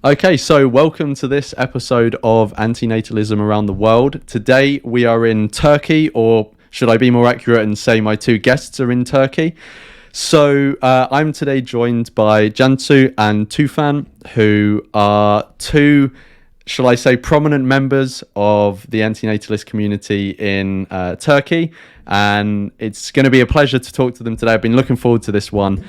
Okay, so welcome to this episode of Antinatalism Around the World. Today we are in Turkey, or should I be more accurate and say my two guests are in Turkey? I'm today joined by Cansu and Tufan, who are two, shall I say, prominent members of the antinatalist community in Turkey. And it's going to be a pleasure to talk to them today. I've been looking forward to this one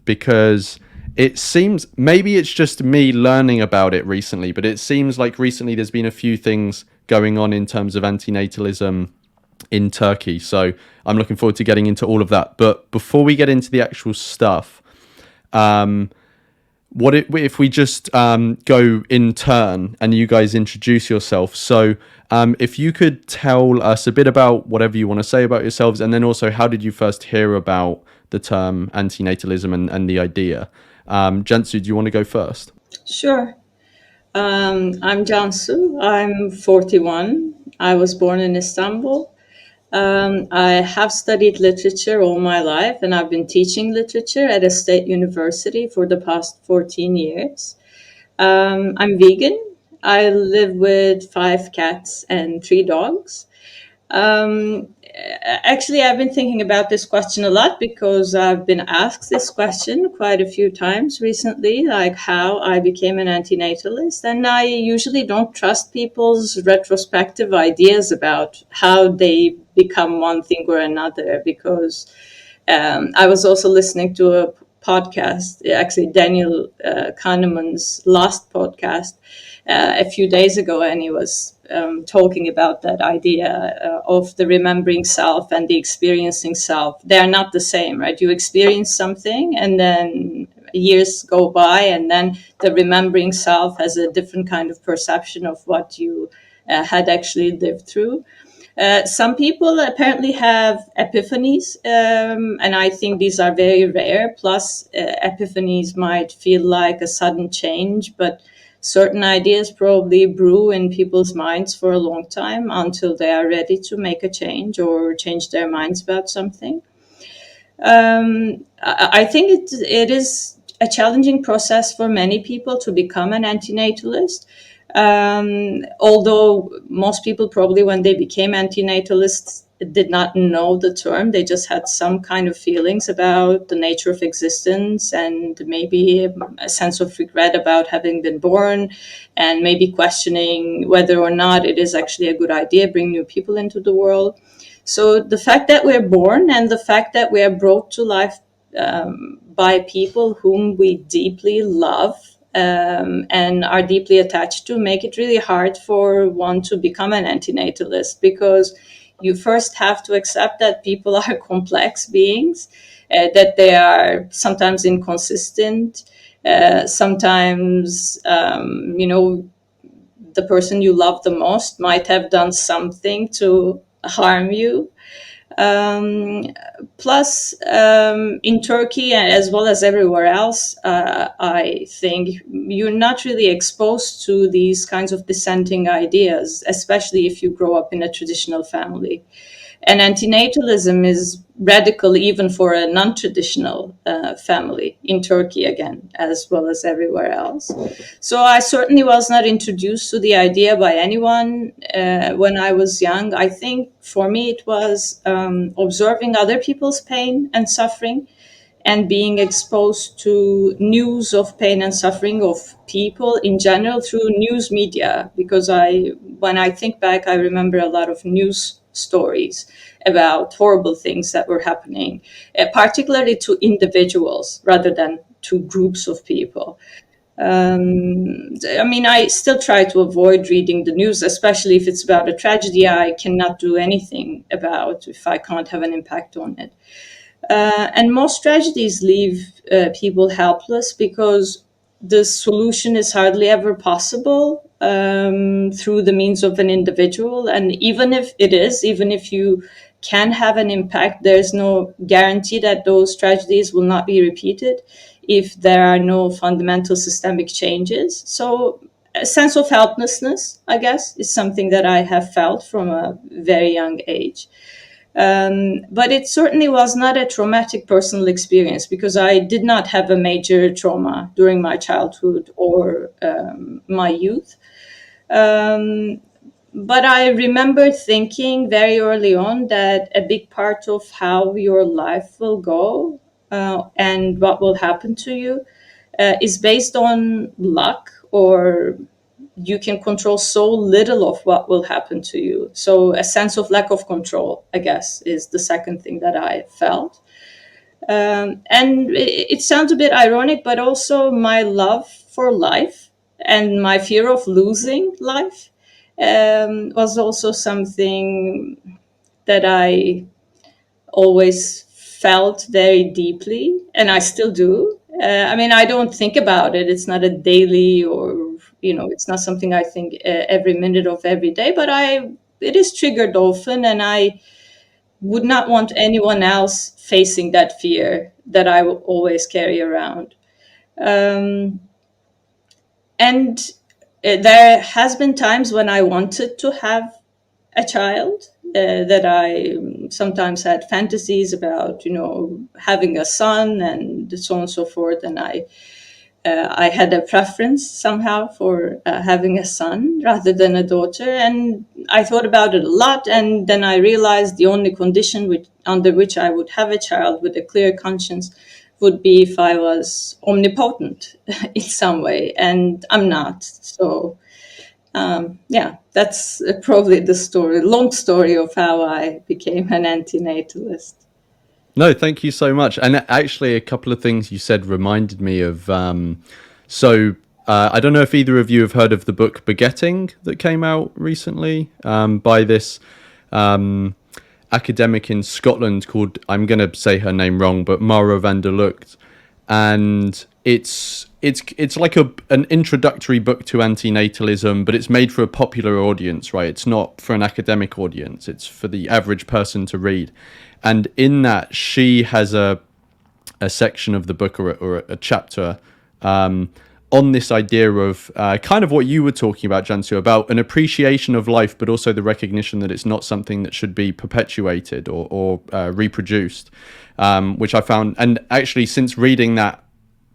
because it seems, maybe it's just me learning about it recently, but it seems like recently there's been a few things going on in terms of antinatalism in Turkey. So I'm looking forward to getting into all of that. But before we get into the actual stuff, um, if we just go in turn and you guys introduce yourself? If you could tell us a bit about whatever you want to say about yourselves, and then also how did you first hear about the term antinatalism and the idea? Cansu, do you want to go first? Sure. I'm Cansu. I'm 41. I was born in Istanbul. I have studied literature all my life, and I've been teaching literature at a state university for the past 14 years. I'm vegan. I live with 5 cats and 3 dogs. Um, Actually, I've been thinking about this question a lot because I've been asked this question quite a few times recently, like how I became an antinatalist. And I usually don't trust people's retrospective ideas about how they become one thing or another because I was also listening to a podcast, actually Daniel Kahneman's last podcast a few days ago, and he was talking about that idea of the remembering self and the experiencing self. They are not the same, right? You experience something, and then years go by, and then the remembering self has a different kind of perception of what you had actually lived through. Some people apparently have epiphanies, and I think these are very rare. Plus, epiphanies might feel like a sudden change, but certain ideas probably brew in people's minds for a long time until they are ready to make a change or change their minds about something. I think it is a challenging process for many people to become an antinatalist. Although most people probably, when they became antinatalists, did not know the term, they just had some kind of feelings about the nature of existence and maybe a sense of regret about having been born, and maybe questioning whether or not it is actually a good idea to bring new people into the world. So the fact that we're born and the fact that we are brought to life by people whom we deeply love and are deeply attached to make it really hard for one to become an antinatalist, because you first have to accept that people are complex beings, that they are sometimes inconsistent, sometimes, the person you love the most might have done something to harm you. Um, Plus, in Turkey as well as everywhere else, I think you're not really exposed to these kinds of dissenting ideas, especially if you grow up in a traditional family. And antinatalism is radical even for a non-traditional family in Turkey, again, as well as everywhere else. So I certainly was not introduced to the idea by anyone when I was young. I think for me it was observing other people's pain and suffering and being exposed to news of pain and suffering of people in general through news media, because when I think back, I remember a lot of news stories about horrible things that were happening, particularly to individuals rather than to groups of people. I mean, I still try to avoid reading the news, especially if it's about a tragedy I cannot do anything about, if I can't have an impact on it. And most tragedies leave people helpless because the solution is hardly ever possible through the means of an individual. And even if it is, even if you can have an impact, there's no guarantee that those tragedies will not be repeated if there are no fundamental systemic changes. So a sense of helplessness, I guess, is something that I have felt from a very young age. But it certainly was not a traumatic personal experience because I did not have a major trauma during my childhood or my youth. Um, but I remember thinking very early on that a big part of how your life will go and what will happen to you is based on luck, or you can control so little of what will happen to you. So a sense of lack of control, I guess, is the second thing that I felt. And it sounds a bit ironic, but also my love for life and my fear of losing life was also something that I always felt very deeply, and I still do. I mean, I don't think about it. It's not a daily, or it's not something I think every minute of every day. But it is triggered often, and I would not want anyone else facing that fear that I will always carry around. Um, and there has been times when I wanted to have a child, that I sometimes had fantasies about, having a son and so on and so forth. And I had a preference somehow for having a son rather than a daughter. And I thought about it a lot. And then I realized the only condition under which I would have a child with a clear conscience would be if I was omnipotent in some way. And I'm not. So yeah, that's probably the long story of how I became an antinatalist. No, thank you so much. And actually, a couple of things you said reminded me of. I don't know if either of you have heard of the book Begetting that came out recently by this academic in Scotland called, I'm going to say her name wrong, but Mara van der Lucht. And it's like an introductory book to antinatalism, but it's made for a popular audience, right? It's not for an academic audience. It's for the average person to read. And in that, she has a section of the book, or a chapter on this idea of kind of what you were talking about, Cansu, about an appreciation of life, but also the recognition that it's not something that should be perpetuated or reproduced, which I found. And actually, since reading that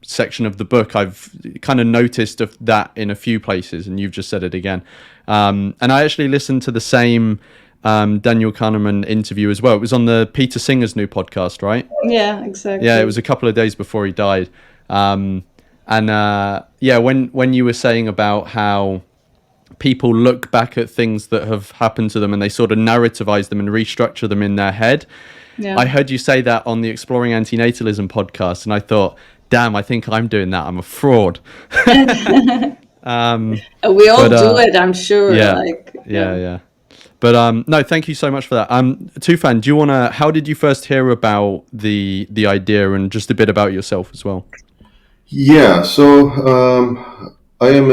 section of the book, I've kind of noticed that in a few places, and you've just said it again. And I actually listened to the same Daniel Kahneman interview as well. It was on the Peter Singer's new podcast, right? Yeah, exactly. Yeah, it was a couple of days before he died. When you were saying about how people look back at things that have happened to them and they sort of narrativize them and restructure them in their head. Yeah. I heard you say that on the Exploring Antinatalism podcast, and I thought, damn, I think I'm doing that. I'm a fraud. We all do it, I'm sure. Yeah. But no, thank you so much for that. Tufan, do you wanna? How did you first hear about the idea, and just a bit about yourself as well? Yeah, so I'm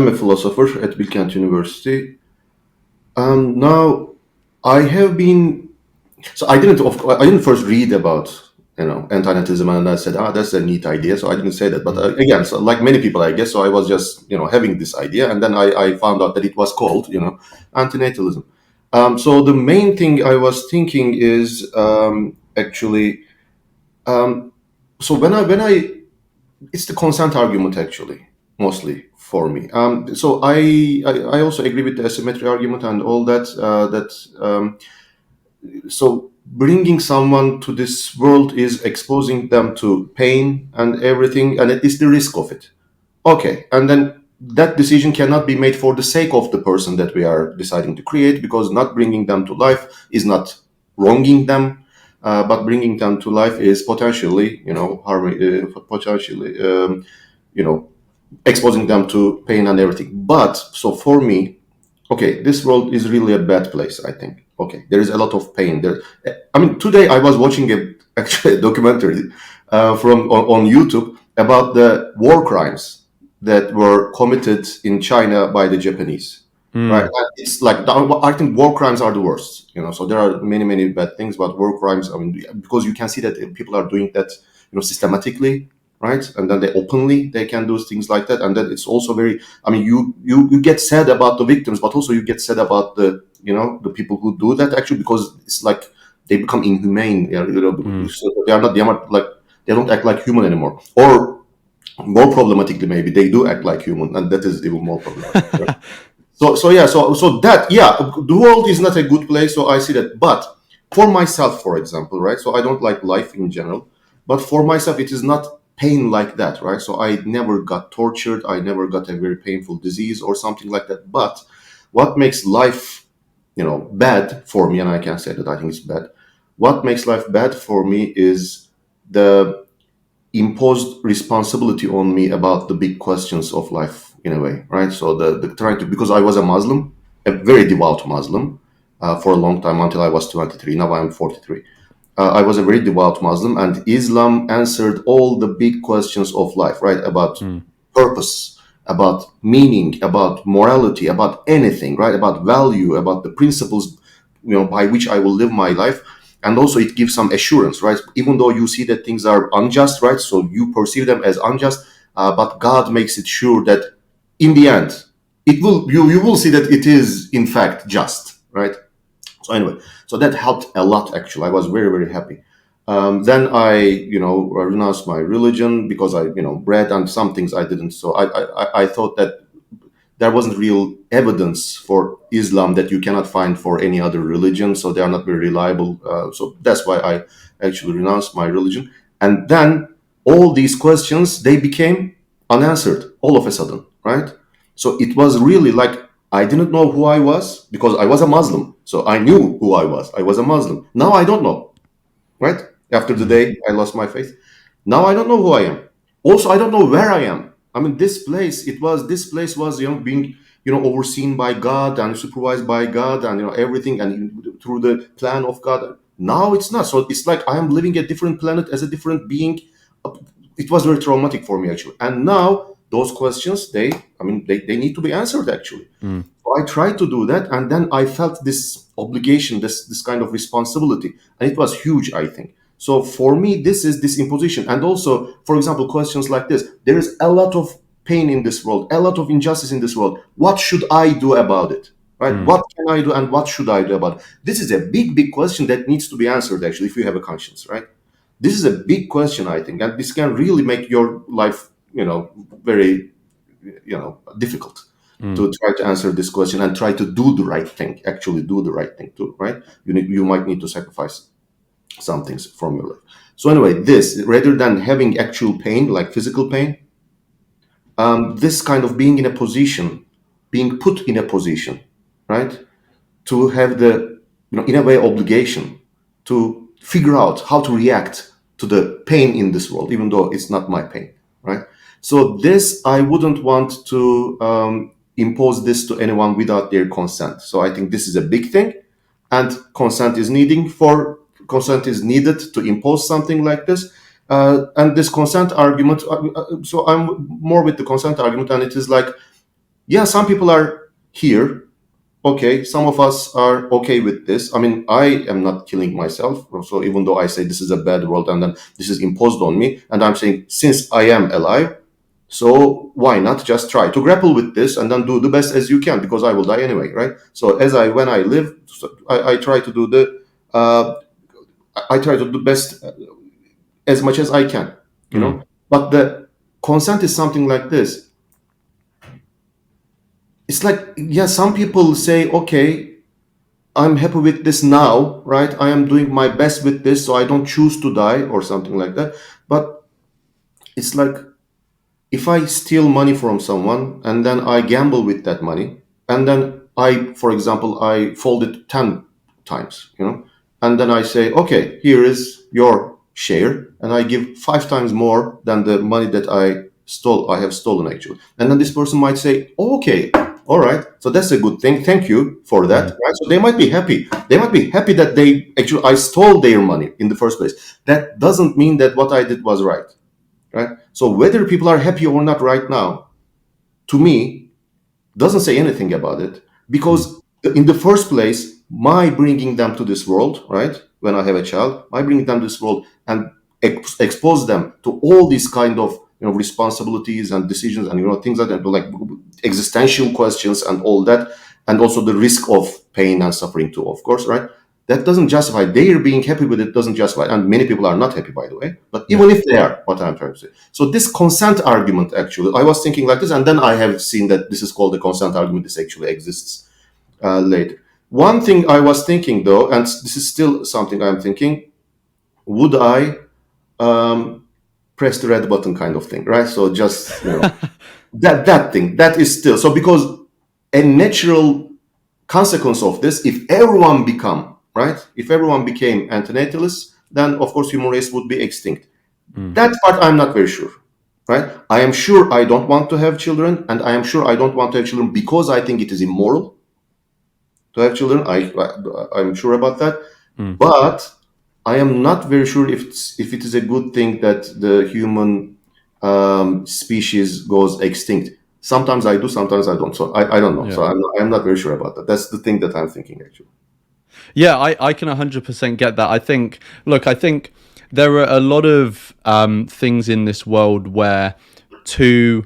a philosopher at Bilkent University. Now I have been. So I didn't first read about antinatalism, and I said, that's a neat idea. So I didn't say that, but again, so like many people, I guess. So I was just having this idea, and then I found out that it was called antinatalism. So the main thing I was thinking is actually. So when I it's the consent argument actually mostly for me. So I also agree with the asymmetry argument and all that. So bringing someone to this world is exposing them to pain and everything, and it is the risk of it. Okay, and then that decision cannot be made for the sake of the person that we are deciding to create, because not bringing them to life is not wronging them. But bringing them to life is potentially, exposing them to pain and everything. But so for me, okay, this world is really a bad place, I think. Okay, there is a lot of pain there. I mean, today I was watching actually a documentary on YouTube about the war crimes that were committed in China by the Japanese. Right, and it's like I think war crimes are the worst. So there are many bad things, but war crimes. I mean, because you can see that people are doing that, systematically, right? And then they can do things like that. And then it's also very, I mean, you get sad about the victims, but also you get sad about the people who do that actually, because it's like they become inhumane. So they are not like, they don't act like human anymore. Or more problematically, maybe they do act like human, and that is even more problematic. Right? So that, yeah, the world is not a good place. So I see that, but for myself, for example, right? So I don't like life in general, but for myself, it is not pain like that, right? So I never got tortured. I never got a very painful disease or something like that. But what makes life, bad for me, and I can say that I think it's bad. What makes life bad for me is the imposed responsibility on me about the big questions of life, in a way, right? So the trying to, because I was a Muslim, a very devout Muslim, for a long time until I was 23. Now I'm 43. I was a very devout Muslim, and Islam answered all the big questions of life, right? About purpose, about meaning, about morality, about anything, right? About value, about the principles, by which I will live my life. And also it gives some assurance, right? Even though you see that things are unjust, right? So you perceive them as unjust, but God makes it sure that in the end, you will see that it is in fact just, right? So anyway, so that helped a lot. Actually, I was very, very happy. Then I renounced my religion because I read, and some things I didn't. So I thought that there wasn't real evidence for Islam that you cannot find for any other religion, so they are not very reliable. So that's why I actually renounced my religion. And then all these questions, they became unanswered all of a sudden, right? So it was really like I didn't know who I was because I was a Muslim. So I knew who I was. I was a Muslim. Now I don't know, right? After the day I lost my faith. Now I don't know who I am. Also, I don't know where I am. I mean, this place was being overseen by God and supervised by God, and everything, and through the plan of God. Now it's not. So it's like I am living a different planet as a different being. It was very traumatic for me actually. And now those questions, they need to be answered actually. So I tried to do that, and then I felt this obligation, this kind of responsibility, and it was huge, I think. So for me, this is this imposition. And also, for example, questions like this: there is a lot of pain in this world, a lot of injustice in this world. What should I do about it? Right? What can I do, and what should I do about it? This is a big, big question that needs to be answered. Actually, if you have a conscience, right? This is a big question, I think, and this can really make your life, very, difficult to try to answer this question and try to do the right thing. Actually, do the right thing too, right? You might need to sacrifice some things from your life. So anyway, this rather than having actual pain, like physical pain, this kind of being in a position, being put in a position, right, to have the, in a way, obligation to figure out how to react to the pain in this world, even though it's not my pain, right? So this, I wouldn't want to impose this to anyone without their consent. So I think this is a big thing, and consent is needed to impose something like this. And this consent argument, so I'm more with the consent argument, and it is like, yeah, some people are here. Okay, some of us are okay with this. I mean, I am not killing myself. So even though I say this is a bad world and then this is imposed on me, and I'm saying since I am alive, so why not just try to grapple with this and then do the best as you can, because I will die anyway, right? So when I live, I try to do I try to do the best as much as I can, But the consent is something like this. It's like, yeah, some people say, okay, I'm happy with this now, right? I am doing my best with this, so I don't choose to die or something like that. But it's like, if I steal money from someone and then I gamble with that money, and then for example, I fold it 10 times, and then I say, okay, here is your share, and I give 5 times more than the money that I have stolen actually. And then this person might say, oh, okay, all right, so that's a good thing. Thank you for that. Right? So they might be happy. They might be happy that I stole their money in the first place. That doesn't mean that what I did was right. Right? So whether people are happy or not right now, to me, doesn't say anything about it, because in the first place, my bringing them to this world, right? When I have a child, my bringing them to this world and expose them to all these kind of responsibilities and decisions and things like that, like existential questions and all that, and also the risk of pain and suffering too, of course, right? That doesn't justify their being happy with it, doesn't justify, and many people are not happy, by the way, but even if they are, what I'm trying to say. So this consent argument, actually, I was thinking like this, and then I have seen that this is called the consent argument. This actually exists later. One thing I was thinking, though, and this is still something I'm thinking, would I press the red button kind of thing, right? So just that thing, that is still so, because a natural consequence of this, if everyone became antinatalists, then of course human race would be extinct. That part I'm not very sure, right? I am sure I don't want to have children, and I am sure I don't want to have children because I think it is immoral to have children. I'm sure about that, but I am not very sure if it is a good thing that the human species goes extinct. Sometimes I do, sometimes I don't. So I don't know. Yeah. So I'm not very sure about that. That's the thing that I'm thinking, actually. Yeah, I can 100% get that. I think there are a lot of things in this world where to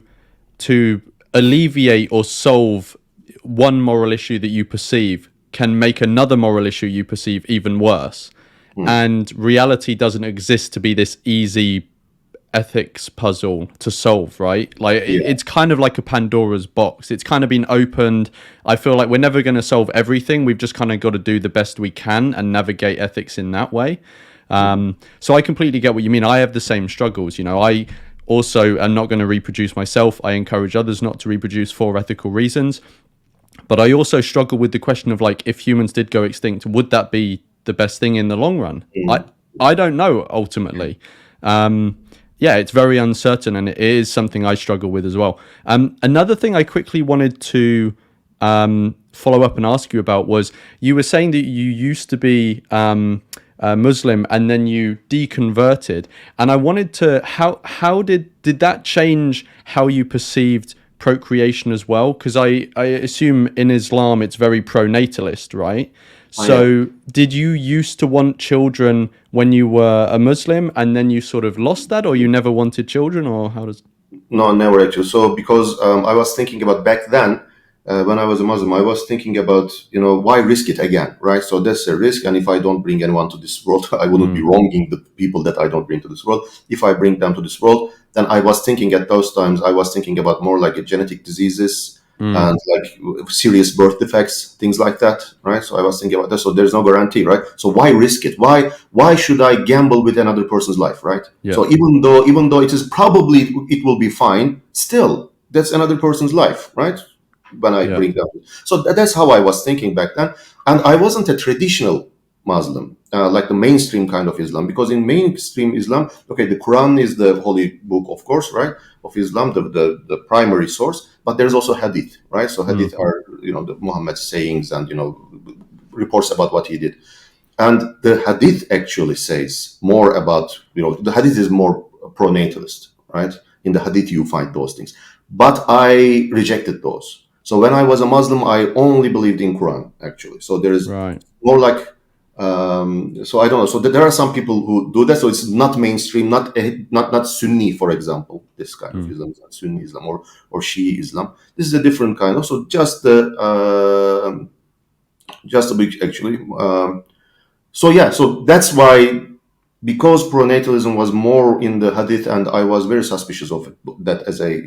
alleviate or solve one moral issue that you perceive can make another moral issue you perceive even worse. And reality doesn't exist to be this easy ethics puzzle to solve, right? Like it's kind of like a Pandora's box. It's kind of been opened. I feel like we're never going to solve everything. We've just kind of got to do the best we can and navigate ethics in that way. So I completely get what you mean. I have the same struggles. I also am not going to reproduce myself. I encourage others not to reproduce for ethical reasons. But I also struggle with the question of, like, if humans did go extinct, would that be the best thing in the long run? I don't know, ultimately. It's very uncertain, and it is something I struggle with as well. Another thing I quickly wanted to follow up and ask you about was, you were saying that you used to be Muslim and then you deconverted, and I wanted to, how did that change how you perceived procreation as well? Because I assume in Islam it's very pro-natalist, right? So did you used to want children when you were a Muslim, and then you sort of lost that, or you never wanted children, or how does... No, never, actually. So because I was thinking about back then, when I was a Muslim, I was thinking about, why risk it again, right? So that's a risk, and if I don't bring anyone to this world, I wouldn't be wronging the people that I don't bring to this world. If I bring them to this world, then I was thinking at those times, I was thinking about more like genetic diseases and like serious birth defects, things like that, right? So I was thinking about that. So there's no guarantee, right? So why risk it? Why should I gamble with another person's life, right? Yeah. So even though it is probably, it will be fine, still that's another person's life, right? When I bring them. So that's how I was thinking back then. And I wasn't a traditional Muslim, like the mainstream kind of Islam, because in mainstream Islam, okay, the Quran is the holy book, of course, right, of Islam, the primary source, but there's also Hadith, right? So Hadith are, the Muhammad's sayings and, reports about what he did. And the Hadith actually says more about, the Hadith is more pro-natalist, right? In the Hadith, you find those things. But I rejected those. So when I was a Muslim, I only believed in Quran, actually. So there is more like, so I don't know. So there are some people who do that. So it's not mainstream, not Sunni, for example. This kind of Islam is not Sunni Islam or Shia Islam. This is a different kind of. So just a big, actually. So that's why, because pronatalism was more in the Hadith, and I was very suspicious of it, that as a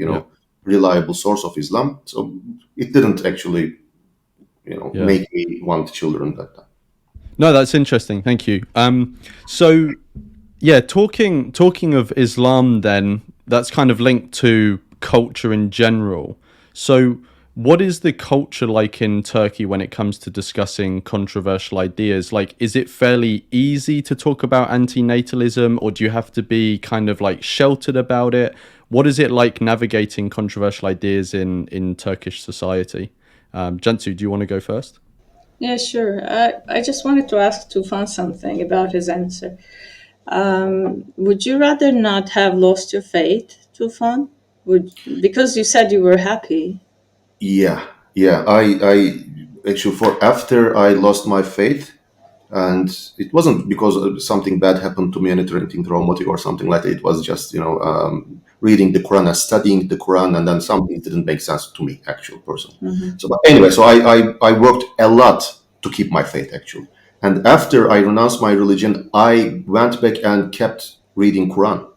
reliable source of Islam. So it didn't actually, make me want children that time. No, that's interesting. Thank you. So yeah, talking of Islam, then that's kind of linked to culture in general. So what is the culture like in Turkey when it comes to discussing controversial ideas? Like, is it fairly easy to talk about antinatalism, or do you have to be kind of like sheltered about it? What is it like navigating controversial ideas in Turkish society? Cansu, do you want to go first? Yeah, sure. I just wanted to ask Tufan something about his answer. Would you rather not have lost your faith, Tufan? Because you said you were happy. Yeah. I actually, for after I lost my faith, And it wasn't because something bad happened to me, anything traumatic or something like that. It was just, reading the Quran and studying the Quran, and then something didn't make sense to me, actual person. So, but anyway, so I worked a lot to keep my faith, actually. And after I renounced my religion, I went back and kept reading Quran.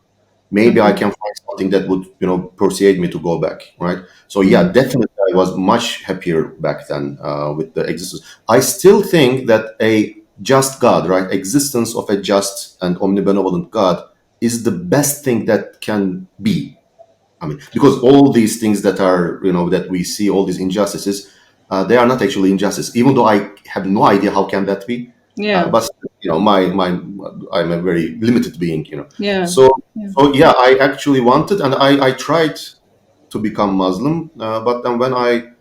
Maybe I can find something that would, persuade me to go back, right? So yeah, definitely, I was much happier back then with the existence. I still think that a just God, right, existence of a just and omnibenevolent God is the best thing that can be. I mean, because all these things that are, that we see, all these injustices, they are not actually injustice. Even though I have no idea how can that be, Yeah. but my I'm a very limited being, Yeah. So yeah, I actually wanted, and I tried to become Muslim, but then when I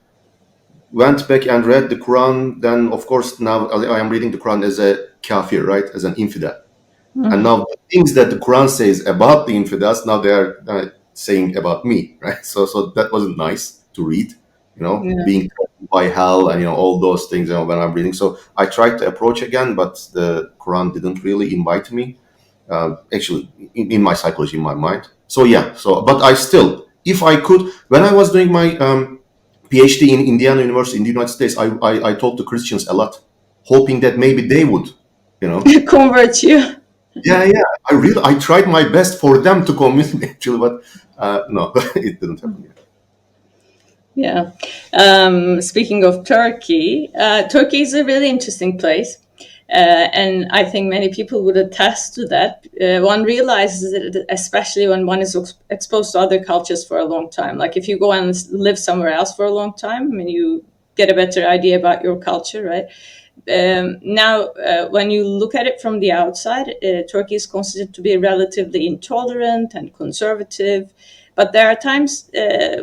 went back and read the Quran, then of course now I am reading the Quran as a kafir, right, as an infidel. And now the things that the Quran says about the infidels, now they are saying about me, right? So that wasn't nice to read, Yeah. being threatened by hell and all those things, when I'm reading. So I tried to approach again, but the Quran didn't really invite me. Actually, in my psychology, in my mind. So yeah. So, but I still, if I could, when I was doing my PhD in Indiana University in the United States, I talked to Christians a lot, hoping that maybe they would, you know Convert you. yeah. I tried my best for them to convince me, actually, but no, it didn't happen yet. Yeah. Speaking of Turkey, Turkey is a really interesting place. And I think many people would attest to that. One realizes it, especially when one is exposed to other cultures for a long time. Like if you go and live somewhere else for a long time, I mean, you get a better idea about your culture, right? Now, when you look at it from the outside, Turkey is considered to be relatively intolerant and conservative. But there are times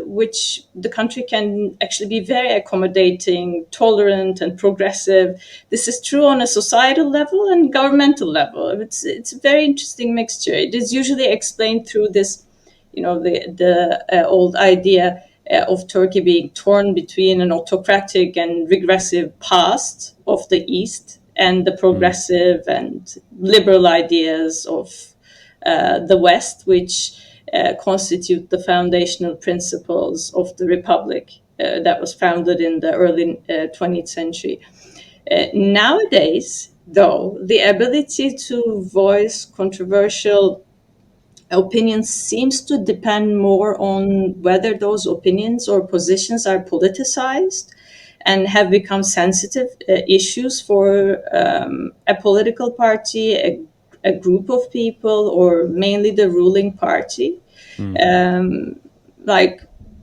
which the country can actually be very accommodating, tolerant, and progressive. This is true on a societal level and governmental level. It's a very interesting mixture. It is usually explained through this, the old idea of Turkey being torn between an autocratic and regressive past of the East and the progressive and liberal ideas of the West, which constitute the foundational principles of the republic that was founded in the early 20th century. Nowadays, though, the ability to voice controversial opinions seems to depend more on whether those opinions or positions are politicized and have become sensitive issues for a political party, a group of people, or mainly the ruling party. Like,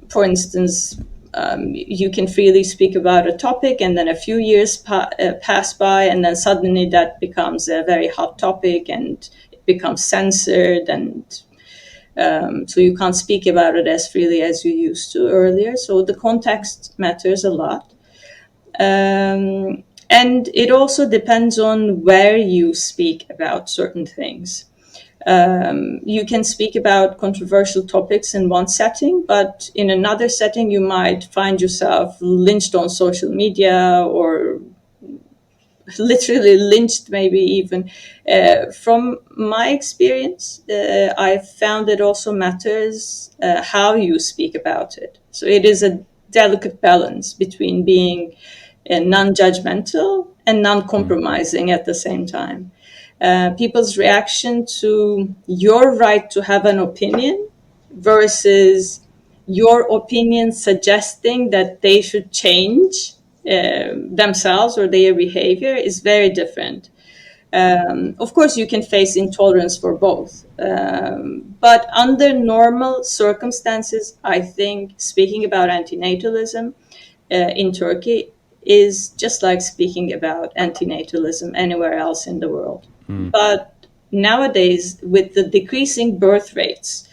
for instance, you can freely speak about a topic, and then a few years pass by, and then suddenly that becomes a very hot topic and it becomes censored, and so you can't speak about it as freely as you used to earlier. So the context matters a lot. And it also depends on where you speak about certain things. You can speak about controversial topics in one setting, but in another setting, you might find yourself lynched on social media or literally lynched, maybe even. From my experience, I found it also matters how you speak about it. So it is a delicate balance between being non-judgmental and non-compromising at the same time. People's reaction to your right to have an opinion versus your opinion suggesting that they should change themselves or their behavior is very different. Of course, you can face intolerance for both. But under normal circumstances, I think speaking about antinatalism in Turkey is just like speaking about antinatalism anywhere else in the world. But nowadays, with the decreasing birth rates,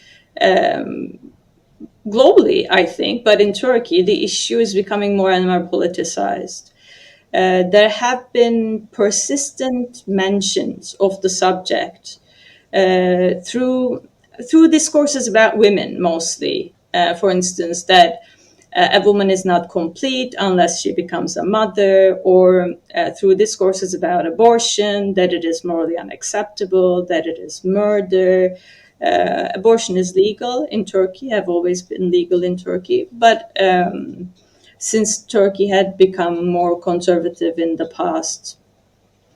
globally, I think, but in Turkey, the issue is becoming more and more politicized. There have been persistent mentions of the subject through discourses about women, mostly. For instance, that a woman is not complete unless she becomes a mother, or through discourses about abortion, that it is morally unacceptable, that it is murder. Abortion is legal in Turkey, have always been legal in Turkey, but since Turkey had become more conservative in the past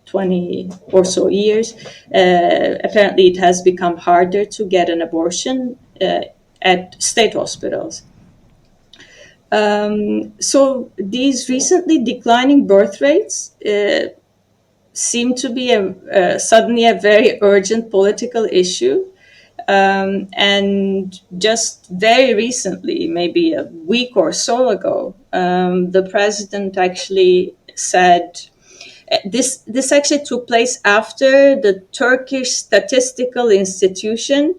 20 or so years, apparently it has become harder to get an abortion at state hospitals. So these recently declining birth rates seem to be suddenly a very urgent political issue. And just very recently, maybe a week or so ago, the president actually said this actually took place after the Turkish Statistical Institution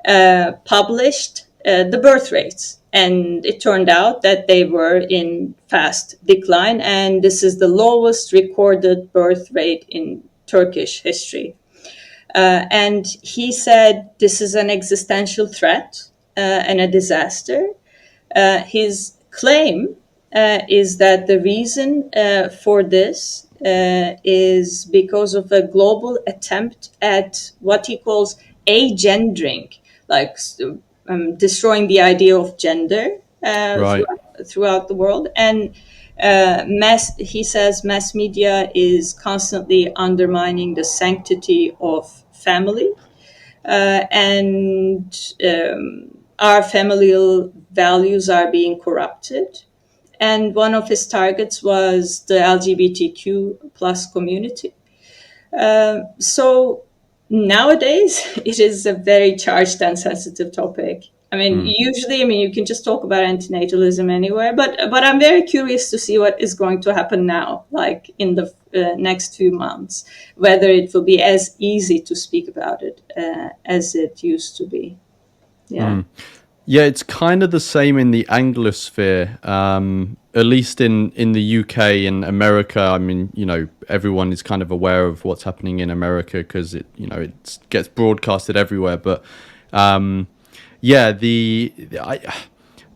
published the birth rates. And it turned out that they were in fast decline. And this is the lowest recorded birth rate in Turkish history. And he said this is an existential threat and a disaster. His claim is that the reason for this is because of a global attempt at what he calls agendering, like destroying the idea of gender Right. throughout the world. And he says mass media is constantly undermining the sanctity of family, and our familial values are being corrupted. And one of his targets was the LGBTQ plus community. So nowadays, it is a very charged and sensitive topic. I mean, usually, you can just talk about antinatalism anywhere, but I'm very curious to see what is going to happen now, like in the next few months, whether it will be as easy to speak about it as it used to be. Yeah. Yeah, it's kind of the same in the Anglosphere, at least in the UK and America. I mean, everyone is kind of aware of what's happening in America because it gets broadcasted everywhere. But yeah,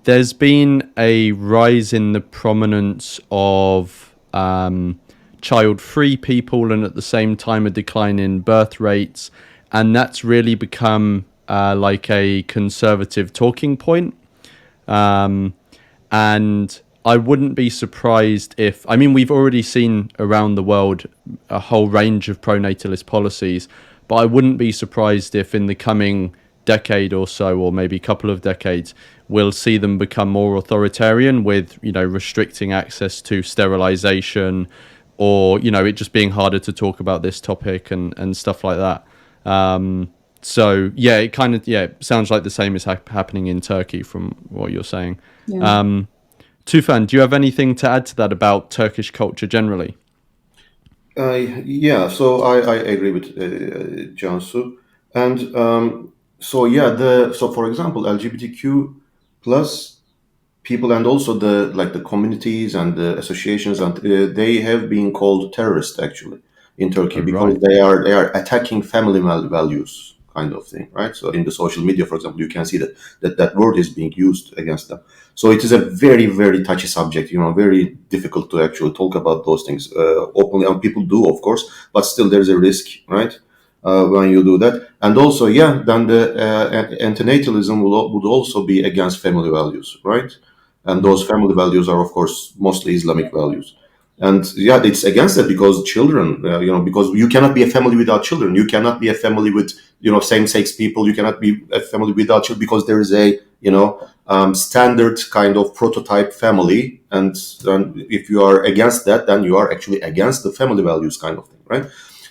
there's been a rise in the prominence of child-free people, and at the same time a decline in birth rates, and that's really become like a conservative talking point. And I wouldn't be surprised if, we've already seen around the world a whole range of pro-natalist policies, but I wouldn't be surprised if in the coming decade or so, or maybe couple of decades, we'll see them become more authoritarian with, restricting access to sterilization, or, it just being harder to talk about this topic and stuff like that. So yeah, it kind of sounds like the same is happening in Turkey from what you're saying. Yeah. Tufan, do you have anything to add to that about Turkish culture generally? Yeah, so I agree with Cansu, and so for example, LGBTQ plus people, and also the communities and the associations, and they have been called terrorists actually in Turkey, Oh, because right. they are attacking family values, kind of thing, right? So in the social media, for example, you can see that word is being used against them. So it is a very, very touchy subject, very difficult to actually talk about those things openly. And people do, of course, but still there's a risk, right? When you do that. And also, yeah, then the antinatalism would also be against family values, right? And those family values are, of course, mostly Islamic values. And yeah, it's against that, because children, because you cannot be a family without children. You cannot be a family with, same-sex people. You cannot be a family without children, because there is a, standard kind of prototype family. And if you are against that, then you are actually against the family values, kind of thing, right?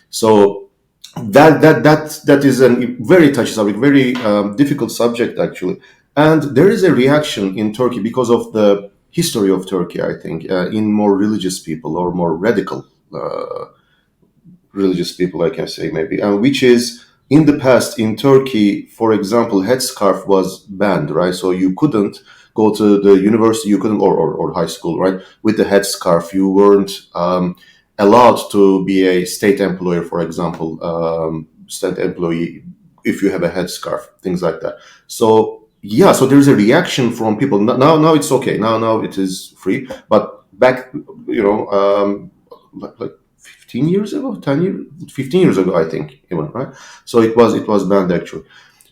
So that is a very touchy subject, very difficult subject actually. And there is a reaction in Turkey because of the history of Turkey, I think, in more religious people, or more radical religious people, I can say, maybe, which is, in the past in Turkey, for example, headscarf was banned, right? So you couldn't go to the university, you couldn't, or high school, right, with the headscarf. You weren't allowed to be a state employer, for example, state employee, if you have a headscarf, things like that. So yeah, so there's a reaction from people. Now it's okay. Now it is free. But back, like 15 years ago, 10 years, 15 years ago, I think, even, right? So it was banned actually.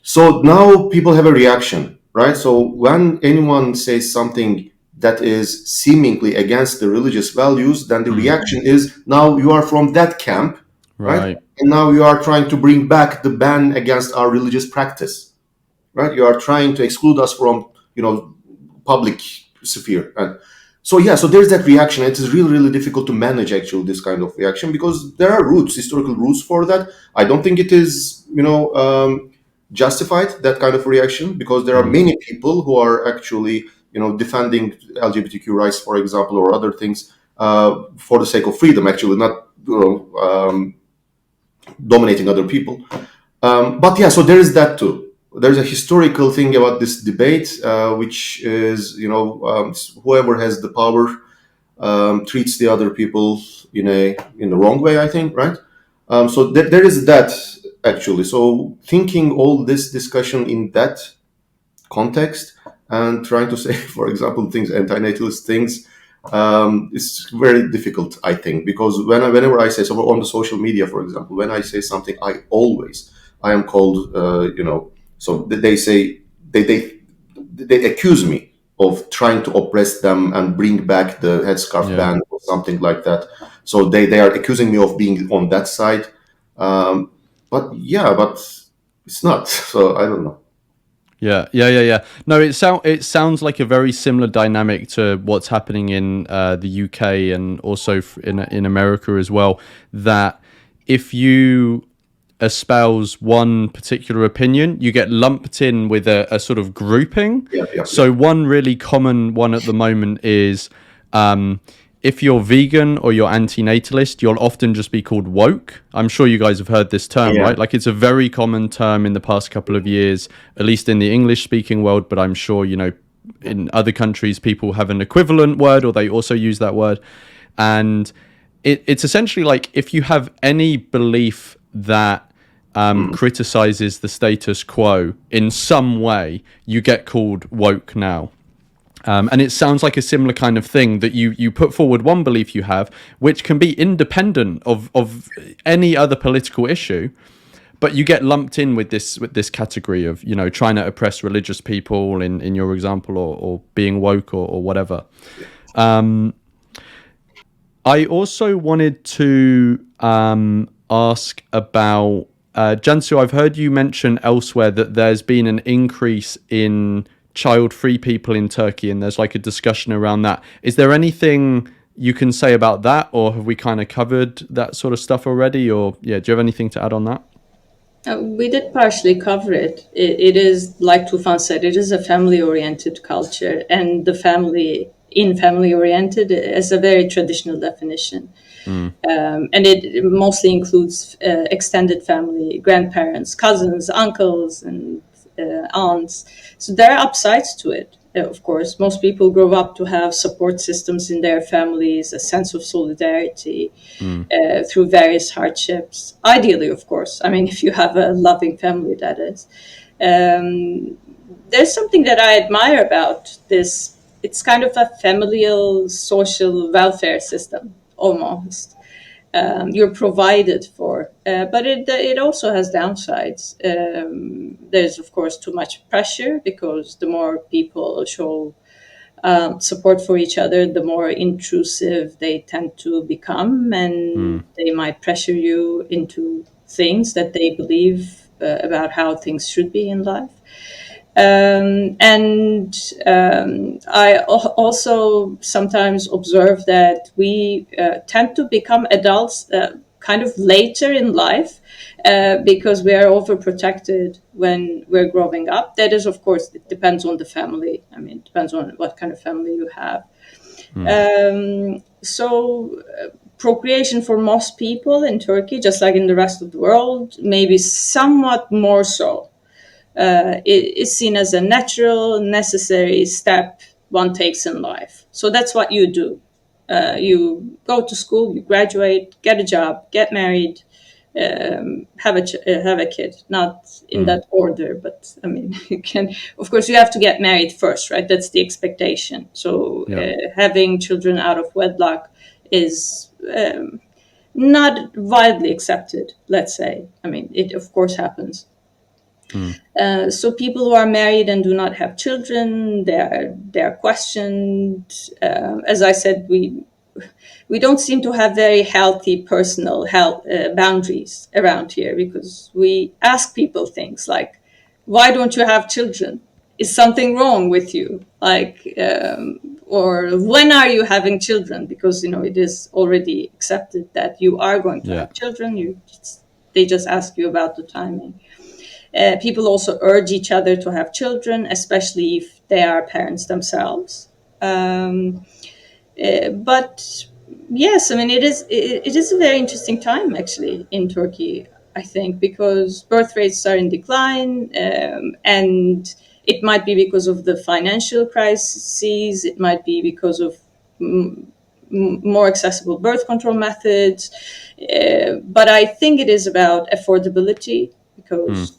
So now people have a reaction, right? So when anyone says something that is seemingly against the religious values, then the reaction is, now you are from that camp, right? Right. And now you are trying to bring back the ban against our religious practice, right? You are trying to exclude us from, public sphere. And so, yeah, so there's that reaction. It is really, really difficult to manage actually this kind of reaction, because there are roots, historical roots for that. I don't think it is, justified, that kind of reaction, because there are many people who are actually, defending LGBTQ rights, for example, or other things, for the sake of freedom, actually, not, dominating other people. But yeah, so there is that too. There's a historical thing about this debate, which is, whoever has the power treats the other people in the wrong way, I think, right? So there is that actually. So thinking all this discussion in that context and trying to say, for example, things, antinatalist things, it's very difficult, I think, because whenever I say, so on the social media, for example, when I say something, I am called, so they say, they accuse me of trying to oppress them and bring back the headscarf Yeah. ban or something like that. So they are accusing me of being on that side. But yeah, but it's not. So I don't know. Yeah. No, it sounds like a very similar dynamic to what's happening in the UK and also in America as well. That if you espouse one particular opinion, you get lumped in with a sort of grouping. Yeah. So one really common one at the moment is if you're vegan or you're anti-natalist, you'll often just be called woke. I'm sure you guys have heard this term, Yeah. right? Like it's a very common term in the past couple of years, at least in the English speaking world, but I'm sure, in other countries, people have an equivalent word or they also use that word. And it's essentially like if you have any belief that criticizes the status quo in some way, you get called woke now. And it sounds like a similar kind of thing that you put forward one belief you have, which can be independent of any other political issue, but you get lumped in with this category of trying to oppress religious people in your example, or being woke or whatever. I also wanted to ask about Cansu. I've heard you mention elsewhere that there's been an increase in child-free people in Turkey, and there's like a discussion around that. Is there anything you can say about that, or have we kind of covered that sort of stuff already? Or do you have anything to add on that? We did partially cover it. It is, like Tufan said, it is a family-oriented culture, and the family-oriented is a very traditional definition. And it mostly includes extended family, grandparents, cousins, uncles, and aunts. So there are upsides to it. Of course, most people grow up to have support systems in their families, a sense of solidarity through various hardships. Ideally, of course. I mean, if you have a loving family, that is. There's something that I admire about this. It's kind of a familial social welfare system, almost. You're provided for, but it also has downsides. There's of course too much pressure, because the more people show support for each other, the more intrusive they tend to become, and they might pressure you into things that they believe about how things should be in life. And I also sometimes observe that we tend to become adults kind of later in life, because we are overprotected when we're growing up. That is, of course, it depends on the family. I mean, it depends on what kind of family you have. So procreation for most people in Turkey, just like in the rest of the world, maybe somewhat more so. It is seen as a natural, necessary step one takes in life. So that's what you do. You go to school, you graduate, get a job, get married, have a kid, not in that order, but I mean, you can, of course, you have to get married first, right? That's the expectation. So Yeah. having children out of wedlock is not widely accepted, let's say. I mean, it of course happens. So people who are married and do not have children, they are questioned. As I said, we don't seem to have very healthy personal health boundaries around here, because we ask people things like, "Why don't you have children? Is something wrong with you?" Or "When are you having children?" Because it is already accepted that you are going to Yeah. have children. They just ask you about the timing. People also urge each other to have children, especially if they are parents themselves. But yes, I mean, it is a very interesting time actually in Turkey, I think, because birth rates are in decline, and it might be because of the financial crises. It might be because of more accessible birth control methods, but I think it is about affordability, because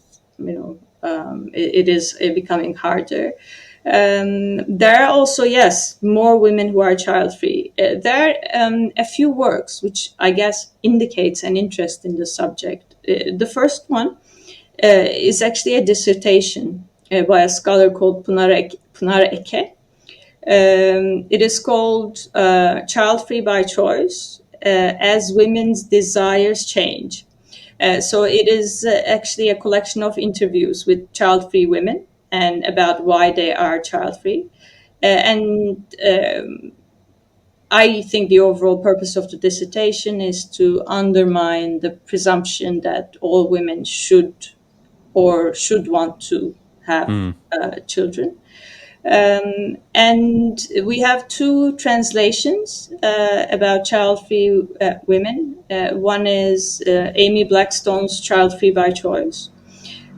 it is becoming harder. There are also, yes, more women who are child free. There are a few works which I guess indicates an interest in the subject. The first one is actually a dissertation by a scholar called Pınar Eke. It is called Child Free by Choice as Women's Desires Change. So it is actually a collection of interviews with child-free women and about why they are child-free. And I think the overall purpose of the dissertation is to undermine the presumption that all women should want to have children. And we have two translations about child-free women. One is Amy Blackstone's Child Free by Choice.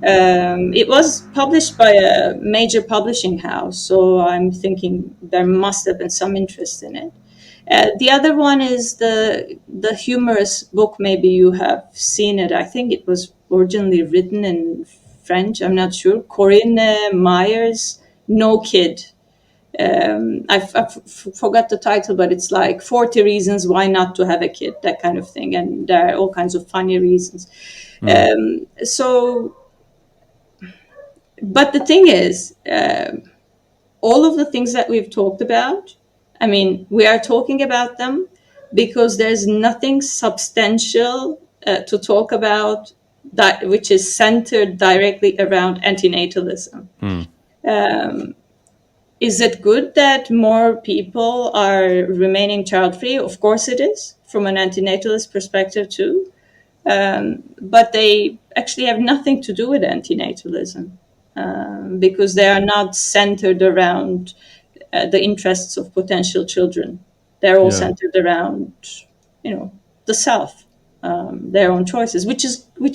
It was published by a major publishing house, so I'm thinking there must have been some interest in it. The other one is the humorous book. Maybe you have seen it. I think it was originally written in French. I'm not sure. Corinne Meyer's No Kid. I forgot the title, but it's like 40 reasons why not to have a kid, that kind of thing. And there are all kinds of funny reasons. But the thing is, all of the things that we've talked about, I mean, we are talking about them because there's nothing substantial to talk about that which is centered directly around antinatalism. Is it good that more people are remaining child-free? Of course it is, from an antinatalist perspective too. But they actually have nothing to do with antinatalism, because they are not centered around the interests of potential children. They're all Yeah. centered around, the self, their own choices, which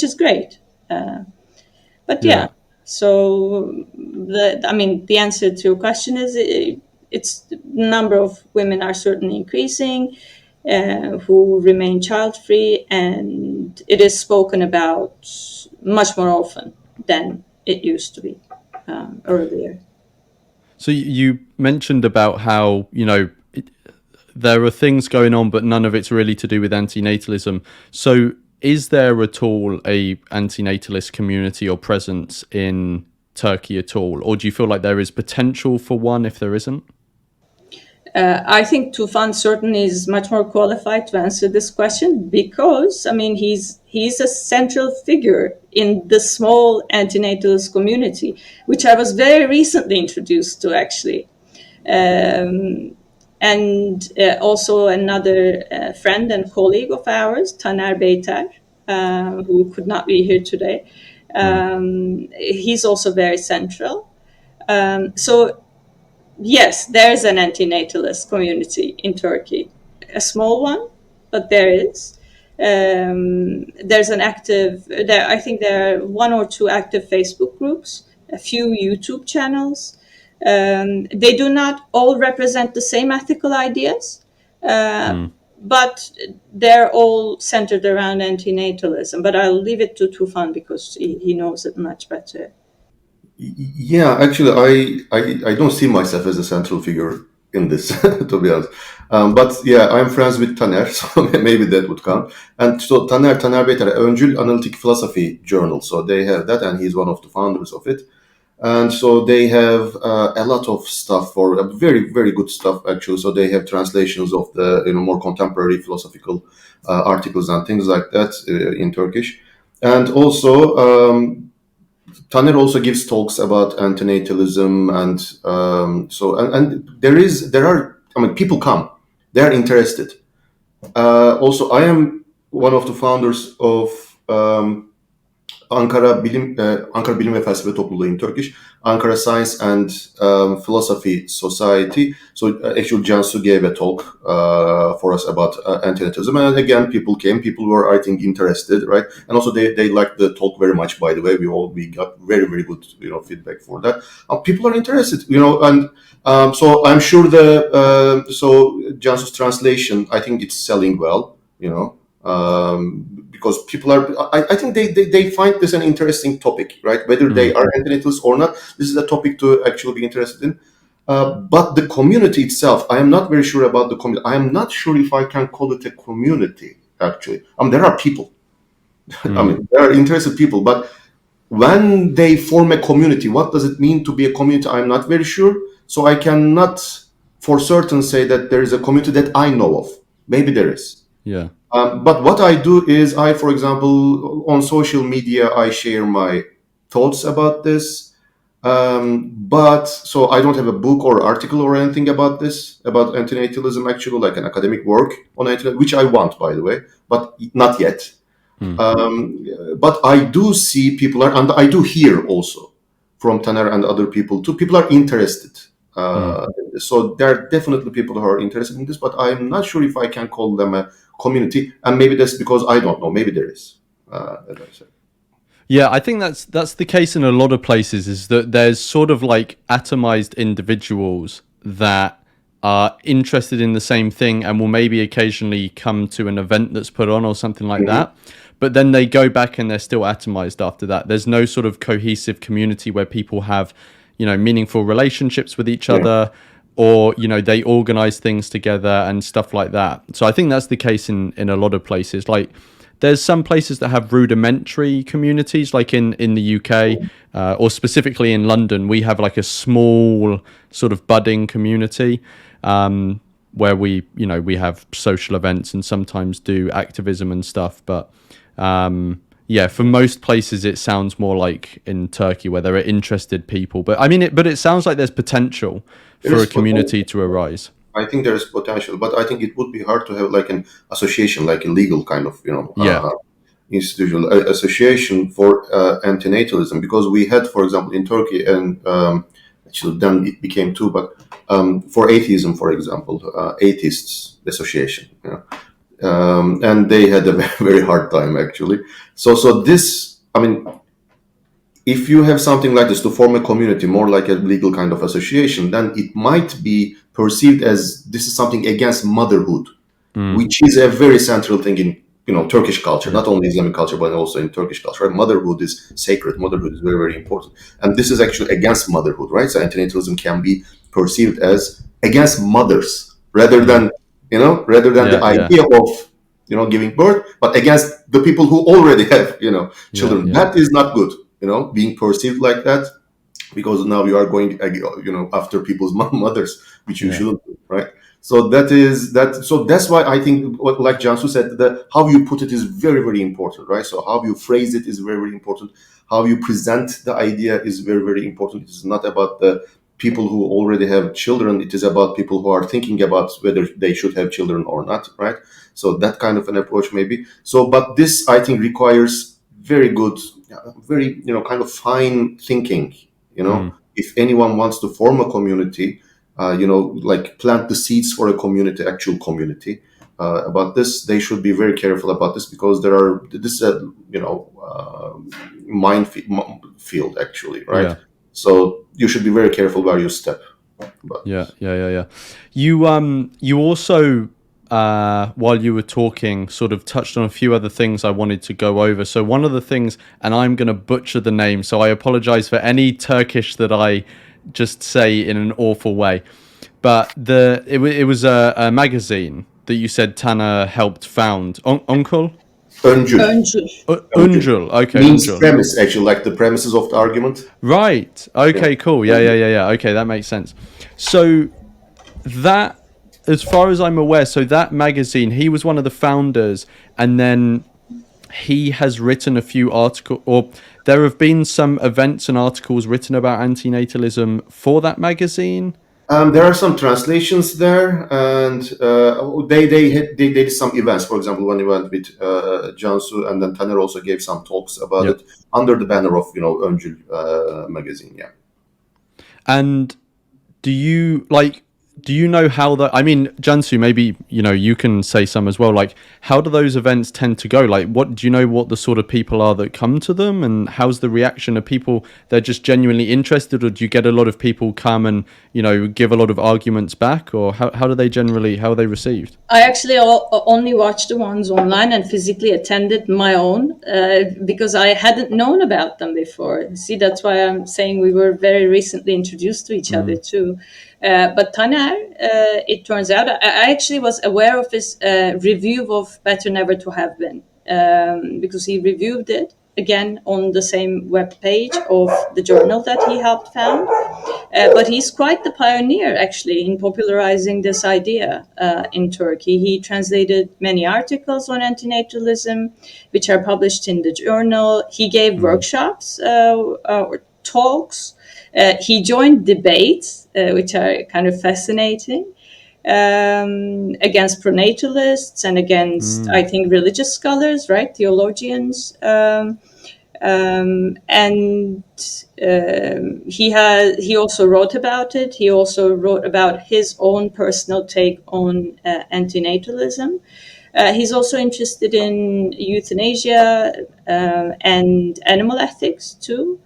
is great. But yeah, so the answer to your question is it's the number of women are certainly increasing who remain child free, and it is spoken about much more often than it used to be earlier. So you mentioned about how, there are things going on, but none of it's really to do with antinatalism. So is there at all a antinatalist community or presence in Turkey at all? Or do you feel like there is potential for one if there isn't? I think Tufan certainly is much more qualified to answer this question, because he's a central figure in the small antinatalist community, which I was very recently introduced to actually. And also another friend and colleague of ours, Taner Beyter, who could not be here today. He's also very central. So yes, there's an antinatalist community in Turkey, a small one, but there is. There's an active. I think there are one or two active Facebook groups, a few YouTube channels. They do not all represent the same ethical ideas, but they're all centered around antinatalism. But I'll leave it to Tufan because he knows it much better. Yeah, actually, I don't see myself as a central figure in this, to be honest. But yeah, I'm friends with Taner, so maybe that would count. And so Taner Beyter, Öncül Analytic Philosophy Journal. So they have that, and he's one of the founders of it. And so they have a lot of stuff for very, very good stuff, actually. So they have translations of the more contemporary philosophical articles and things like that in Turkish. And also, Taner also gives talks about antinatalism, and and there are, I mean, people come, they are interested. Also, I am one of the founders of Ankara Bilim ve Felsefe Topluluğu in Turkish, Ankara Science and Philosophy Society. So actually, Cansu gave a talk for us about antinatalism, and again, people came. People were, I think, interested, right? And also, they liked the talk very much. By the way, we got very, very good feedback for that. People are interested, and so I'm sure so Cansu's translation, I think it's selling well, because people are, I think they find this an interesting topic, right? Whether they are antinatalists or not, this is a topic to actually be interested in. But the community itself, I am not very sure about the community. I am not sure if I can call it a community, actually. There are people. There are interested people, but when they form a community, what does it mean to be a community? I'm not very sure. So I cannot for certain say that there is a community that I know of. Maybe there is. Yeah. But what I do is for example, on social media, I share my thoughts about this. But so I don't have a book or article or anything about this, about antinatalism, actually, like an academic work on antinatalism, which I want, by the way, but not yet. But I do see people and I do hear also from Taner and other people too. People are interested. So there are definitely people who are interested in this, but I'm not sure if I can call them a community. And maybe that's because I don't know. Maybe there is, as I said. Yeah, I think that's the case in a lot of places, is that there's sort of like atomized individuals that are interested in the same thing and will maybe occasionally come to an event that's put on or something like that. But then they go back and they're still atomized after that. There's no sort of cohesive community where people have, meaningful relationships with each other, or, they organize things together and stuff like that. So I think that's the case in a lot of places. Like, there's some places that have rudimentary communities, like in the UK, or specifically in London, we have like a small sort of budding community, where we have social events and sometimes do activism and stuff. But yeah, for most places, it sounds more like in Turkey where there are interested people. But I mean, it sounds like there's potential for a community to arise. I think there is potential, but I think it would be hard to have like an association, like a legal kind of, institutional association for antinatalism, because we had, for example, in Turkey, and actually then it became two, but for atheism, for example, atheists association, and they had a very hard time, actually. So this, I mean, if you have something like this to form a community, more like a legal kind of association, then it might be perceived as this is something against motherhood, which is a very central thing in Turkish culture, not only Islamic culture but also in Turkish culture. Right? Motherhood is sacred. Motherhood is very, very important, and this is actually against motherhood, right? So antinatalism can be perceived as against mothers rather than the idea of giving birth, but against the people who already have children. That is not good. Being perceived like that, because now you are going after people's mothers, which you shouldn't do, right? So so that's why I think, like Cansu said, how you put it is very, very important, right? So how you phrase it is very, very important. How you present the idea is very, very important. It is not about the people who already have children. It is about people who are thinking about whether they should have children or not, right? So that kind of an approach maybe. So, but this I think requires very good, very kind of fine thinking. If anyone wants to form a community, like plant the seeds for a community, actual community. About this, they should be very careful about this, because this is a minefield actually, right? Yeah. So you should be very careful where you step. Yeah. You also while you were talking, sort of touched on a few other things I wanted to go over. So one of the things, and I'm going to butcher the name, so I apologize for any Turkish that I just say in an awful way. But it was a magazine that you said Taner helped found. Uncle? Öncül. Öncül. Öncül. Unjul. Okay, Means Unjul. premise, actually, like the premises of the argument. Right. Okay, Yeah. cool. Yeah. Okay, that makes sense. So that, as far as I'm aware, so that magazine, he was one of the founders, and then he has written a few articles, or there have been some events and articles written about antinatalism for that magazine. There are some translations there, and they did some events. For example, when we went with Cansu, and then Taner also gave some talks about Yep. it under the banner of Öncül magazine. Yeah. And do you know how that, I mean, Jansu, maybe, you can say some as well, like, how do those events tend to go? Like, what do you know what the sort of people are that come to them, and how's the reaction of people? They're just genuinely interested, or do you get a lot of people come and, give a lot of arguments back, or how are they received? I actually only watched the ones online and physically attended my own because I hadn't known about them before. See, that's why I'm saying we were very recently introduced to each other too. But Taner, it turns out, I actually was aware of his review of Better Never to Have Been because he reviewed it again on the same web page of the journal that he helped found. But he's quite the pioneer, actually, in popularizing this idea in Turkey. He translated many articles on antinatalism, which are published in the journal. He gave workshops or talks. He joined debates, which are kind of fascinating, against pronatalists and against, I think, religious scholars, right, theologians. He also wrote about it. He also wrote about his own personal take on antinatalism. He's also interested in euthanasia and animal ethics too.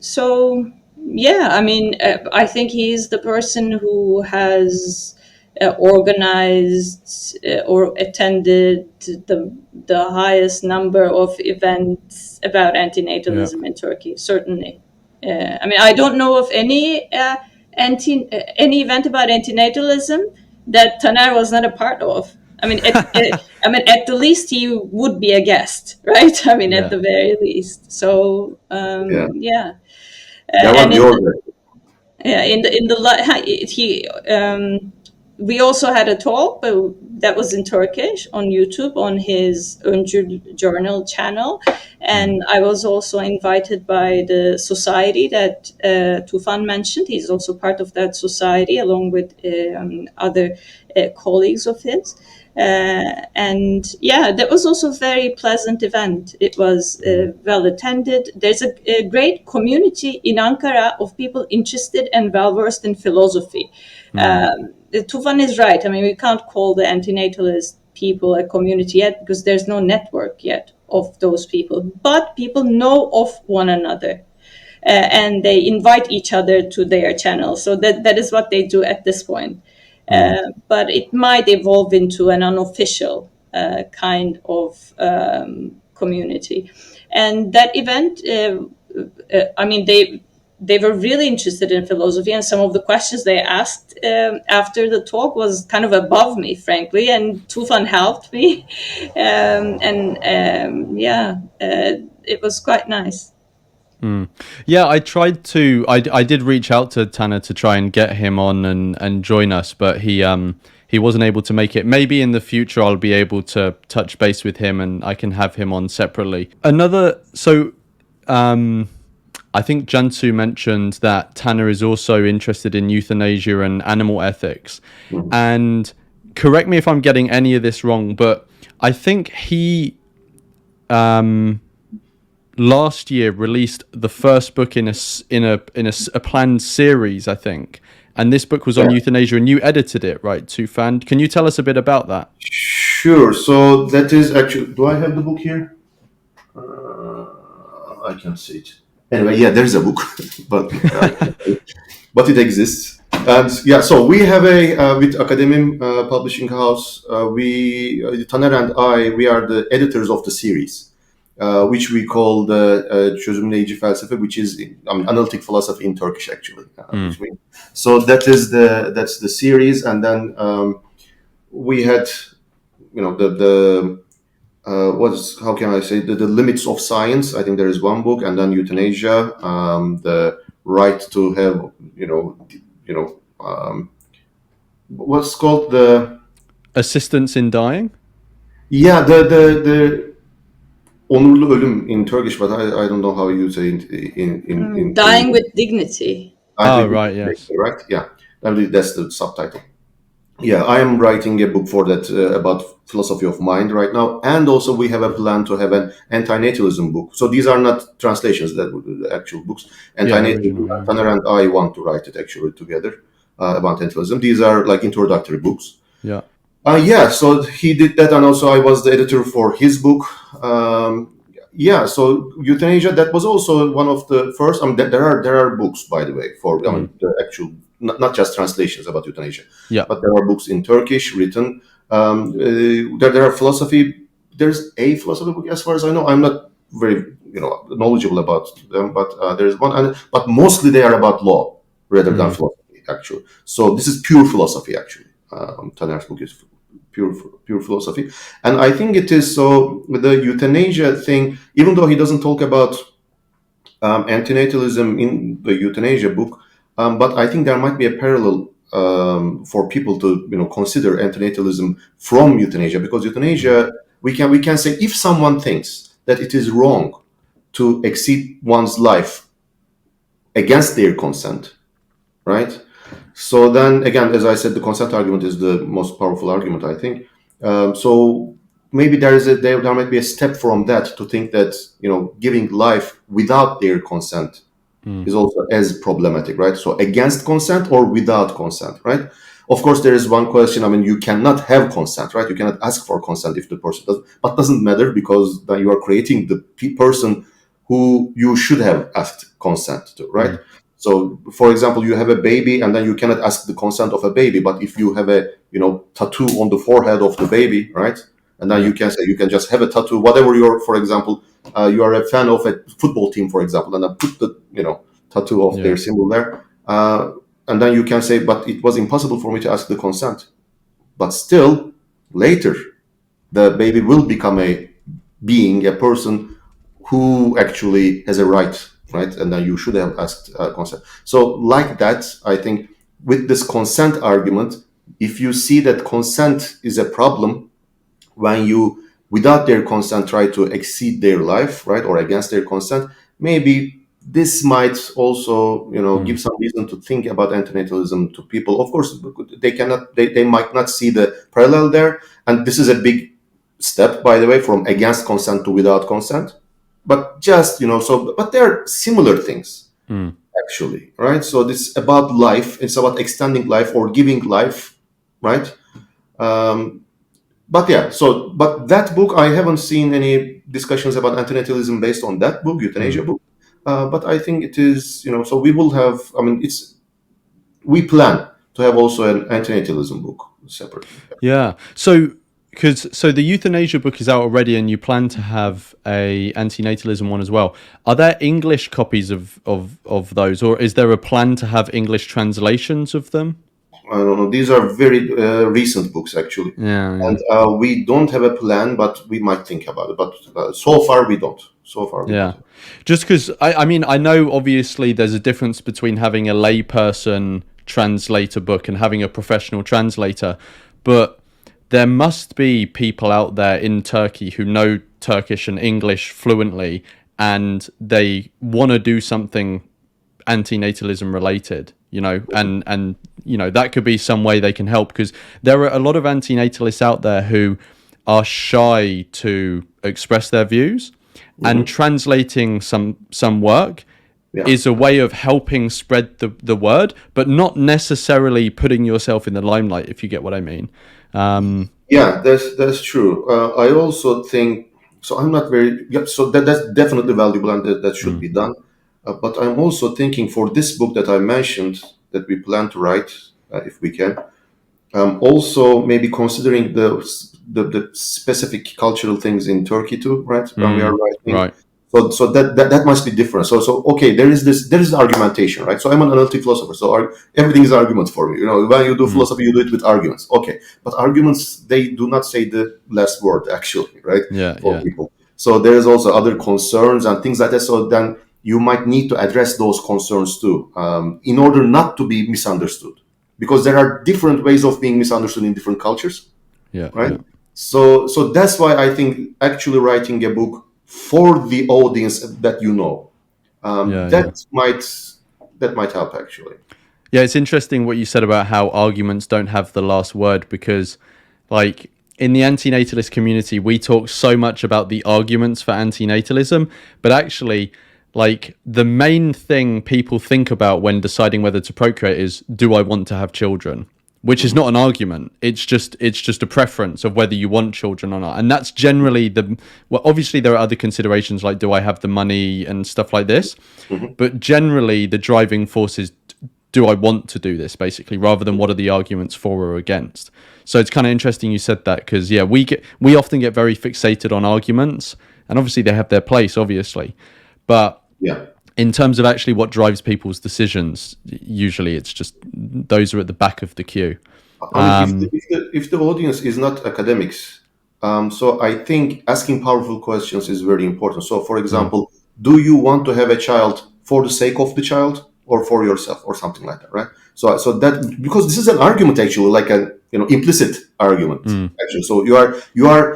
So yeah, I mean, I think he's the person who has organized or attended the highest number of events about antinatalism in Turkey. Certainly, I mean, I don't know of any any event about antinatalism that Taner was not a part of. I mean, at the least he would be a guest, right? I mean, at the very least. So yeah. That was the order. Yeah, we also had a talk, but that was in Turkish on YouTube on his Öncül Journal channel, and I was also invited by the society that Tufan mentioned. He's also part of that society, along with other colleagues of his. And yeah, that was also a very pleasant event. It was well attended. There's a great community in Ankara of people interested and well versed in philosophy. Tufan is right. I mean, we can't call the antinatalist people a community yet because there's no network yet of those people. But people know of one another. And they invite each other to their channel. So that is what they do at this point. But it might evolve into an unofficial kind of community. And that event, I mean, they were really interested in philosophy, and some of the questions they asked after the talk was kind of above me, frankly, and Tufan helped me. It was quite nice. Yeah, I tried to. I did reach out to Taner to try and get him on and join us, but he wasn't able to make it. Maybe in the future I'll be able to touch base with him and I can have him on separately. I think Cansu mentioned that Taner is also interested in euthanasia and animal ethics. And correct me if I'm getting any of this wrong, but I think he last year released the first book in a planned series, I think. And this book was on euthanasia, and you edited it, right, Tufan? Can you tell us a bit about that? Sure. So that is actually. Do I have the book here? I can't see it. Anyway, yeah, there's a book, but it exists. And yeah, so we have a with Akademim Publishing House. Taner and I, we are the editors of the series, which we call the Çözümleyici Felsefe, which is analytic philosophy in Turkish, actually. So that's the series, and then we had, the how can I say, the limits of science. I think there is one book, and then euthanasia, the right to have, what's called the Assistance in dying. Yeah, the onurlu ölüm in Turkish, but I don't know how you say it in Dying with dignity. Right, yes. Right, yeah. That's the subtitle. Yeah, I am writing a book for that about philosophy of mind right now, and also we have a plan to have an antinatalism book. So these are not translations; that were the actual books. Antinatalism, Taner and I want to write it actually together about antinatalism. These are like introductory books. Yeah. So he did that, and also I was the editor for his book. So euthanasia, that was also one of the first. There are books, by the way, for the actual, not just translations about euthanasia. Yeah. But there are books in Turkish written. There are philosophy. There's a philosophy book, as far as I know. I'm not very knowledgeable about them, but there's one. But mostly they are about law rather than philosophy, actually. So this is pure philosophy, actually. Taner's book is pure philosophy, and I think it is so. With the euthanasia thing, even though he doesn't talk about antinatalism in the euthanasia book, but I think there might be a parallel for people to consider antinatalism from euthanasia, because euthanasia, we can say, if someone thinks that it is wrong to exceed one's life against their consent, right? So then again, as I said, the consent argument is the most powerful argument, I think. So maybe there might be a step from that to think that giving life without their consent is also as problematic, right? So against consent or without consent, right? Of course, there is one question. You cannot have consent, right? You cannot ask for consent if the person does, but doesn't matter, because then you are creating the person who you should have asked consent to, right? So, for example, you have a baby, and then you cannot ask the consent of a baby. But if you have a tattoo on the forehead of the baby, right, and then you can say, you can just have a tattoo, whatever for example, you are a fan of a football team, for example, and then put the tattoo of their symbol there, and then you can say, but it was impossible for me to ask the consent. But still, later, the baby will become a person who actually has a right, and then you should have asked consent. So like that, I think with this consent argument, if you see that consent is a problem when you, without their consent, try to exceed their life, right, or against their consent, maybe this might also give some reason to think about antinatalism to people. Of course, they might not see the parallel there, and this is a big step, by the way, from against consent to without consent. But just but they're similar things, actually, right? So this is about life. It's about extending life or giving life, right? But that book, I haven't seen any discussions about antinatalism based on that book, euthanasia book. But I think it is, so we will have. We plan to have also an antinatalism book separately. Yeah. So the euthanasia book is out already, and you plan to have a antinatalism one as well. Are there English copies of those, or is there a plan to have English translations of them? I don't know. These are very recent books, actually. Yeah. And we don't have a plan, but we might think about it. But so far, we don't. Don't. Just because, I know obviously there's a difference between having a layperson translate a book and having a professional translator, but there must be people out there in Turkey who know Turkish and English fluently, and they want to do something antinatalism related, and that could be some way they can help, because there are a lot of antinatalists out there who are shy to express their views, and translating some work is a way of helping spread the word, but not necessarily putting yourself in the limelight, if you get what I mean. That's true. I also think so. I'm not very. So that's definitely valuable, and that should be done. But I'm also thinking for this book that I mentioned, that we plan to write, if we can. Also, maybe considering the specific cultural things in Turkey too, right? When we are writing, Right. so that must be different. So okay, there is argumentation, right? So I'm an analytic philosopher, so everything is argument for me. When you do philosophy, you do it with arguments. Okay, but arguments, they do not say the last word actually, right? Yeah. For Yeah. people. So there is also other concerns and things like that. So then you might need to address those concerns too, in order not to be misunderstood, because there are different ways of being misunderstood in different cultures, Yeah. right? Yeah. So that's why I think actually writing a book for the audience that Yeah. Yeah. that might help actually. Yeah, it's interesting what you said about how arguments don't have the last word, because, like, in the antinatalist community, we talk so much about the arguments for antinatalism, but actually, like, the main thing people think about when deciding whether to procreate is, do I want to have children? Which is not an argument. It's just a preference of whether you want children or not. And that's generally well, obviously there are other considerations, like, do I have the money and stuff like this? But generally the driving force is, do I want to do this, basically, rather than what are the arguments for or against. So it's kind of interesting you said that, because yeah, we often get very fixated on arguments, and obviously they have their place, obviously, but Yeah. in terms of actually what drives people's decisions, usually it's just those are at the back of the queue. I mean, if the audience is not academics, so I think asking powerful questions is very important. So, for example, do you want to have a child for the sake of the child or for yourself or something like that, right? So that, because this is an argument actually, like an implicit argument actually. So you are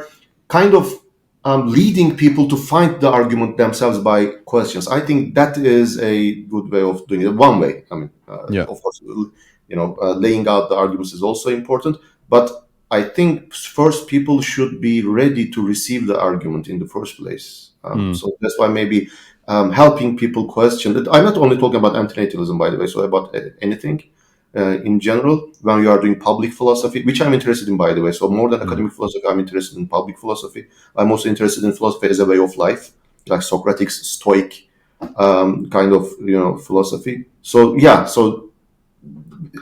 kind of leading people to find the argument themselves by questions. I think that is a good way of doing it. One way, I mean, Yeah. of course, laying out the arguments is also important, but I think first people should be ready to receive the argument in the first place. So that's why maybe helping people question that. I'm not only talking about antinatalism, by the way, so about anything in general. When you are doing public philosophy, which I'm interested in, by the way, so more than academic philosophy, I'm interested in public philosophy. I'm also interested in philosophy as a way of life, like Socratic, Stoic kind of philosophy. So yeah, so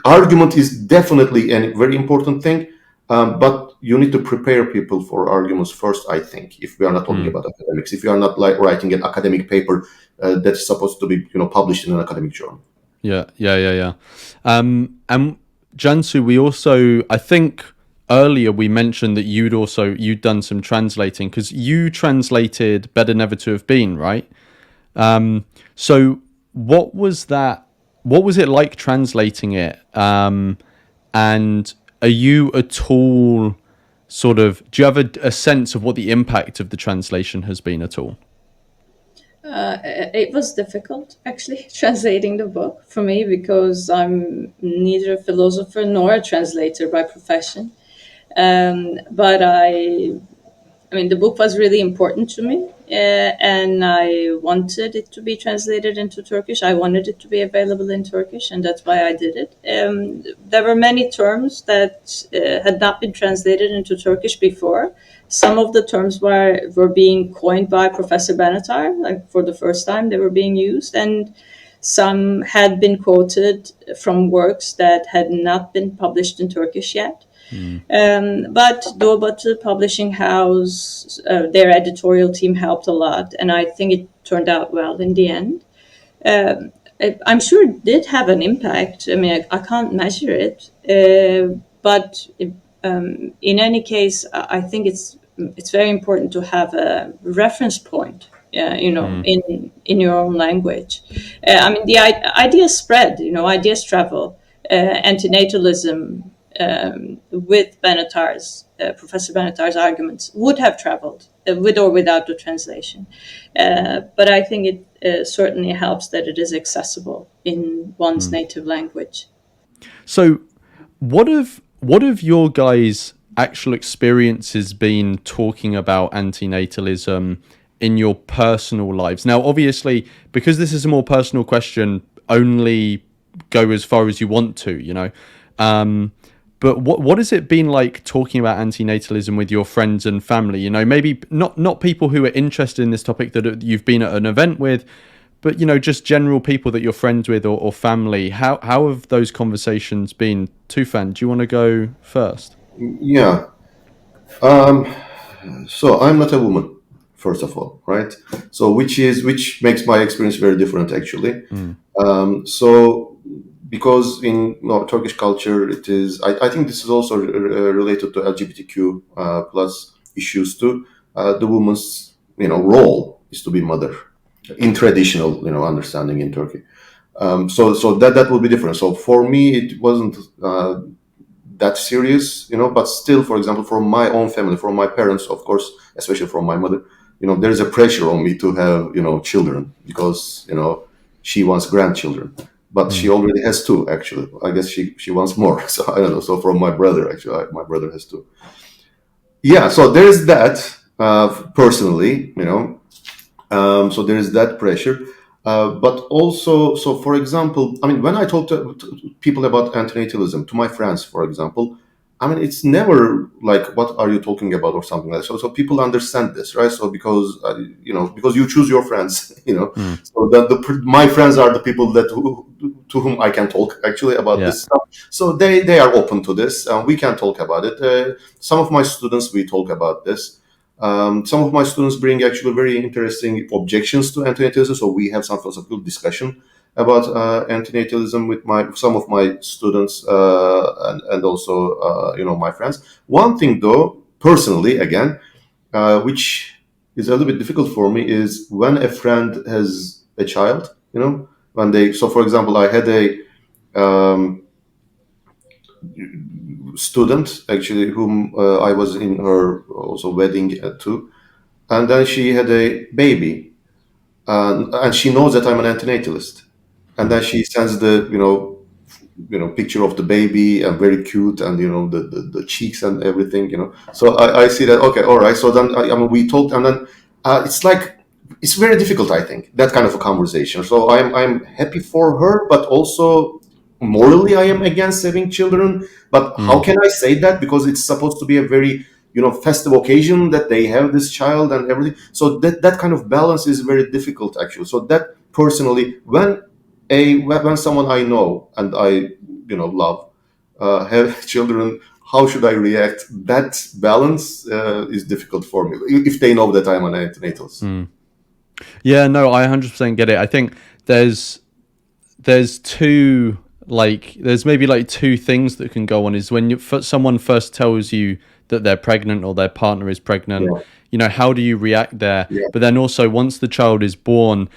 argument is definitely a very important thing, but you need to prepare people for arguments first, I think, if we are not talking about academics, if you are not like writing an academic paper that's supposed to be published in an academic journal. Yeah. And Cansu, we also, I think earlier we mentioned that you'd done some translating, because you translated Better Never to Have Been, right? So what was that? What was it like translating it? And are you at all do you have a sense of what the impact of the translation has been at all? It was difficult, actually, translating the book for me, because I'm neither a philosopher nor a translator by profession. But I mean, the book was really important to me, and I wanted it to be translated into Turkish. I wanted it to be available in Turkish, and that's why I did it. There were many terms that had not been translated into Turkish before. Some of the terms were being coined by Professor Benatar, like for the first time they were being used, and some had been quoted from works that had not been published in Turkish yet. But Doğu Publishing House, their editorial team helped a lot, and I think it turned out well in the end. I'm sure it did have an impact. I mean, I can't measure it, but in any case, I think it's very important to have a reference point. In your own language. I mean, the ideas spread. Ideas travel. Antinatalism. With Professor Benatar's arguments would have traveled with or without the translation. But I think it certainly helps that it is accessible in one's native language. So what have your guys' actual experiences been talking about antinatalism in your personal lives? Now, obviously, because this is a more personal question, only go as far as you want to, but what has it been like talking about antinatalism with your friends and family? Maybe not people who are interested in this topic that you've been at an event with, but just general people that you're friends with, or family. How have those conversations been? Tufan, do you want to go first? Yeah. Um, so I'm not a woman, first of all, right? So which makes my experience very different, actually. Mm. So because in Turkish culture, it is. I think this is also related to LGBTQ plus issues too. The woman's role is to be mother in traditional understanding in Turkey. So that will be different. So for me, it wasn't that serious, but still, for example, from my own family, from my parents, of course, especially from my mother, there's a pressure on me to have children, because she wants grandchildren, but she Mm. already has two, actually. I guess she wants more. So I don't know. So from my brother, actually, my brother has two. Yeah, so there's that, personally, so there is that pressure. But also, so for example, I mean, when I talk to people about antinatalism, to my friends, for example, I mean, it's never like, "What are you talking about?" or something like that. So people understand this, right? So because because you choose your friends, Mm. so my friends are the people to whom I can talk actually about Yeah. this stuff. So they are open to this. We can talk about it. Some of my students, we talk about this. Some of my students bring actually very interesting objections to antinatalism, so we have some philosophical discussion about antinatalism with some of my students, and also my friends. One thing, though, personally, again, which is a little bit difficult for me, is when a friend has a child. When they, so for example, I had a student actually whom I was in her also wedding too, and then she had a baby, and she knows that I'm an antinatalist, and Mm. then she sends the picture of the baby, and very cute, and the cheeks and everything, so I see that, okay, all right. So then I mean, we talked, and then it's like, it's very difficult, I think, that kind of a conversation. So I'm happy for her, but also morally I am against having children. But how Mm. can I say that? Because it's supposed to be a very festive occasion that they have this child and everything. So that kind of balance is very difficult, actually. So that, personally, when someone I know and I love have children, how should I react? That balance is difficult for me if they know that I'm an antenatalist. Mm. Yeah, no, I 100% get it. I think there's there's two, there's maybe like two things that can go on. Is when someone first tells you that they're pregnant or their partner is pregnant, Yeah, how do you react there? yeah, But then also, once the child is born,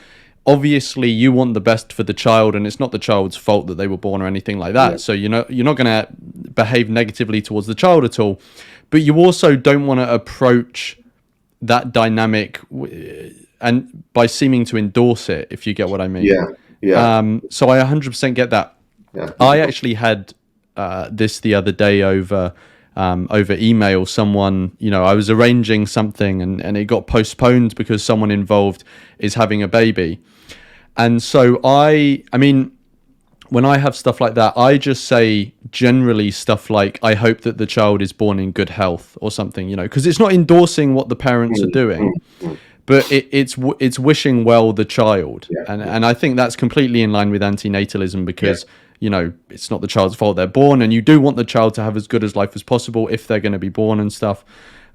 obviously you want the best for the child, and it's not the child's fault that they were born or anything like yeah, that. So you're not going to behave negatively towards the child at all, but you also don't want to approach that dynamic and by seeming to endorse it, if you get what I mean. yeah, yeah, So I 100% get that. yeah. I Difficult. actually had this the other day over email. Someone, I was arranging something, and it got postponed because someone involved is having a baby. And so I mean, when I have stuff like that, I just say generally stuff like, I hope that the child is born in good health or something, because it's not endorsing what the parents are Mm, mm, doing, mm. but it's wishing well the child, Yeah, and yeah, I think that's completely in line with antinatalism, yeah, because it's not the child's fault they're born, and you do want the child to have as good as life as possible if they're going to be born and stuff.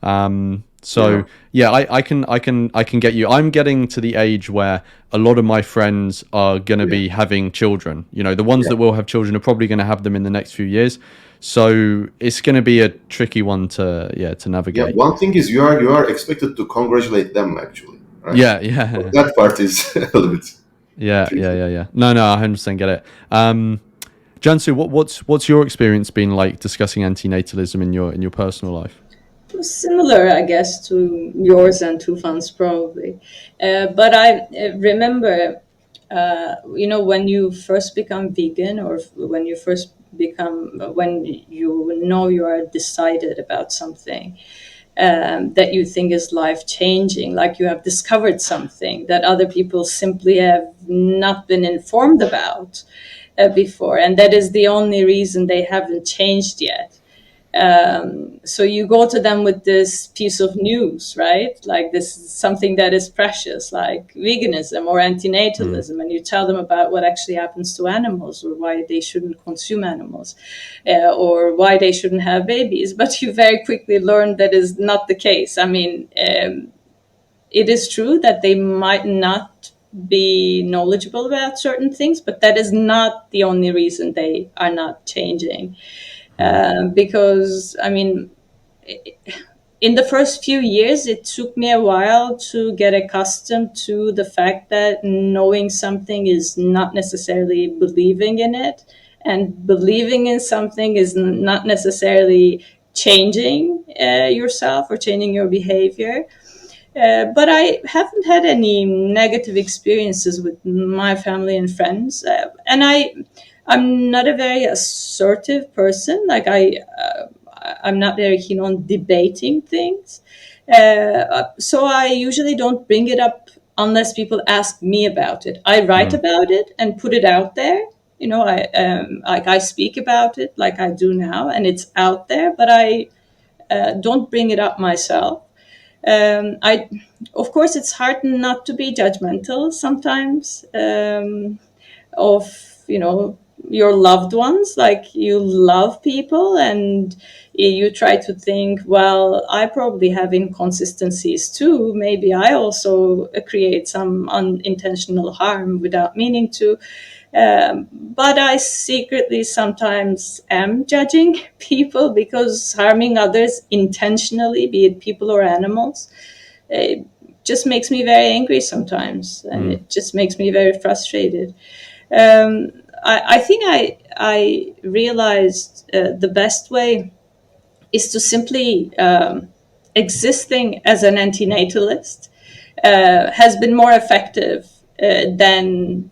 yeah, So yeah, I can get you. I'm getting to the age where a lot of my friends are going to yeah, be having children. The ones yeah. that will have children are probably going to have them in the next few years. So it's going to be a tricky one to Yeah, navigate. one thing is, you are expected to congratulate them, actually, right? Yeah, So yeah. that part is a little bit Yeah, yeah, tricky. yeah, yeah. No, I 100% get it. Jansu, what's your experience been like discussing antinatalism in your personal life? Similar, I guess, to yours and Tufan's probably. But I remember, when you first become vegan, or when you first when you are decided about something that you think is life changing, like you have discovered something that other people simply have not been informed about before, and that is the only reason they haven't changed yet. So you go to them with this piece of news, right? Like this is something that is precious, like veganism or antinatalism, and you tell them about what actually happens to animals, or why they shouldn't consume animals, or why they shouldn't have babies. But you very quickly learn that is not the case. I mean, it is true that they might not be knowledgeable about certain things, but that is not the only reason they are not changing. Because, I mean, in the first few years, it took me a while to get accustomed to the fact that knowing something is not necessarily believing in it, and believing in something is not necessarily changing yourself or changing your behavior. But I haven't had any negative experiences with my family and friends, I'm not a very assertive person. Like I'm not very keen on debating things, so I usually don't bring it up unless people ask me about it. I write about it and put it out there. You know, I speak about it like I do now, and it's out there. But I don't bring it up myself. I, of course, it's hard not to be judgmental sometimes, of, you know, your loved ones. Like, you love people, and you try to think, well, I probably have inconsistencies too. Maybe I also create some unintentional harm without meaning to. But I secretly sometimes am judging people, because harming others intentionally, be it people or animals, it just makes me very angry sometimes, and it just makes me very frustrated. I think I realized the best way is to simply existing as an antinatalist has been more effective than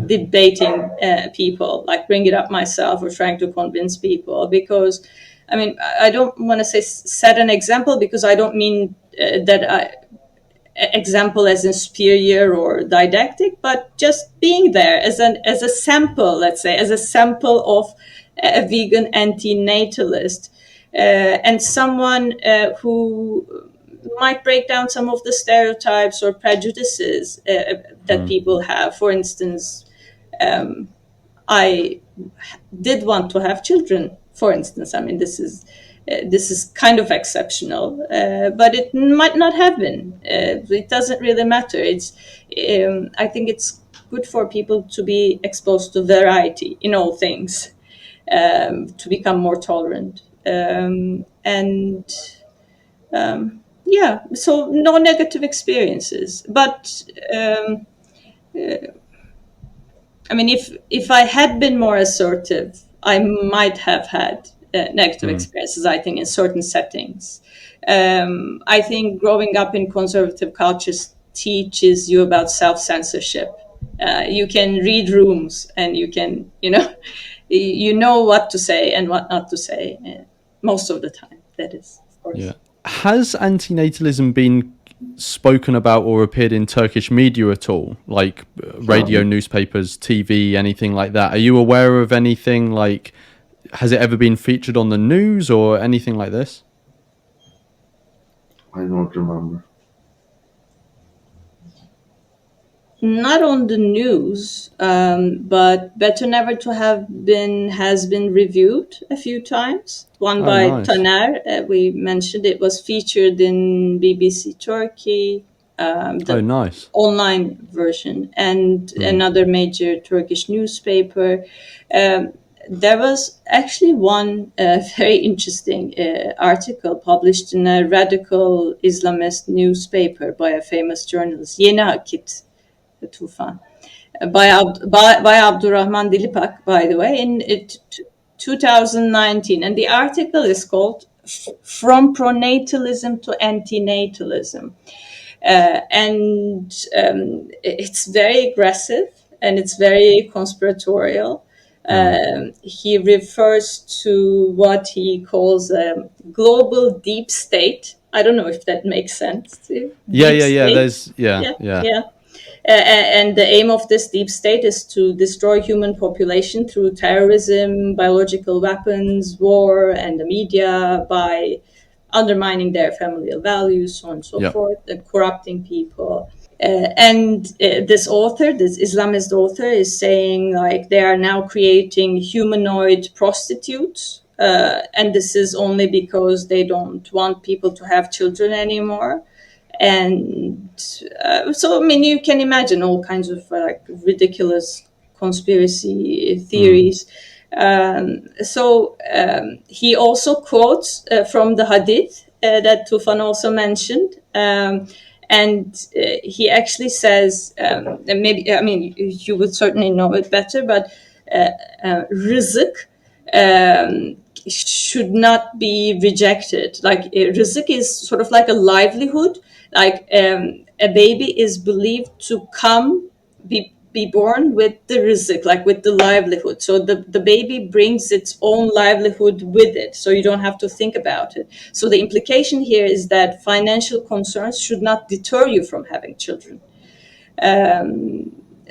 debating people, like bring it up myself or trying to convince people. Because, I mean, I don't want to say set an example, because I don't mean that I example as in superior or didactic, but just being there as a sample, let's say, as a sample of a vegan antinatalist, and someone who might break down some of the stereotypes or prejudices that people have. For instance, I did want to have children, for instance. I mean, this is kind of exceptional, but it might not have been. It doesn't really matter. I think it's good for people to be exposed to variety in all things, to become more tolerant. And yeah, so no negative experiences. But I mean, if I had been more assertive, I might have had negative experiences, I think, in certain settings. I think growing up in conservative cultures teaches you about self-censorship. You can read rooms, and you can, you know what to say and what not to say, most of the time, that is, of course. Yeah. Has antinatalism been spoken about or appeared in Turkish media at all, like radio, newspapers, TV, anything like that? Are you aware of anything, like, has it ever been featured on the news or anything like this? I don't remember. Not on the news, but Better Never to Have Been has been reviewed a few times. One Oh, by nice. Taner, we mentioned it was featured in BBC Turkey, Oh, the nice. online version, and another major Turkish newspaper. There was actually one very interesting article published in a radical Islamist newspaper by a famous journalist, Yeni Akit Tufan, by Abdurrahman Dilipak, by the way, in 2019. And the article is called From Pronatalism to Antinatalism. And it's very aggressive, and it's very conspiratorial. He refers to what he calls a global deep state. I don't know if that makes sense to you. Yeah, Deep yeah, yeah. state. There's, yeah, Yeah, yeah. yeah. And the aim of this deep state is to destroy human population through terrorism, biological weapons, war, and the media by undermining their familial values, so on and so Yeah. forth, and corrupting people. This author, this Islamist author, is saying like they are now creating humanoid prostitutes, and this is only because they don't want people to have children anymore. And so, I mean, you can imagine all kinds of like ridiculous conspiracy theories. He also quotes from the hadith that Tufan also mentioned. He actually says, and maybe, I mean, you would certainly know it better, but rizq should not be rejected. Like rizq is sort of like a livelihood. Like a baby is believed to be born with the rizq, like with the livelihood. So the baby brings its own livelihood with it. So you don't have to think about it. So the implication here is that financial concerns should not deter you from having children.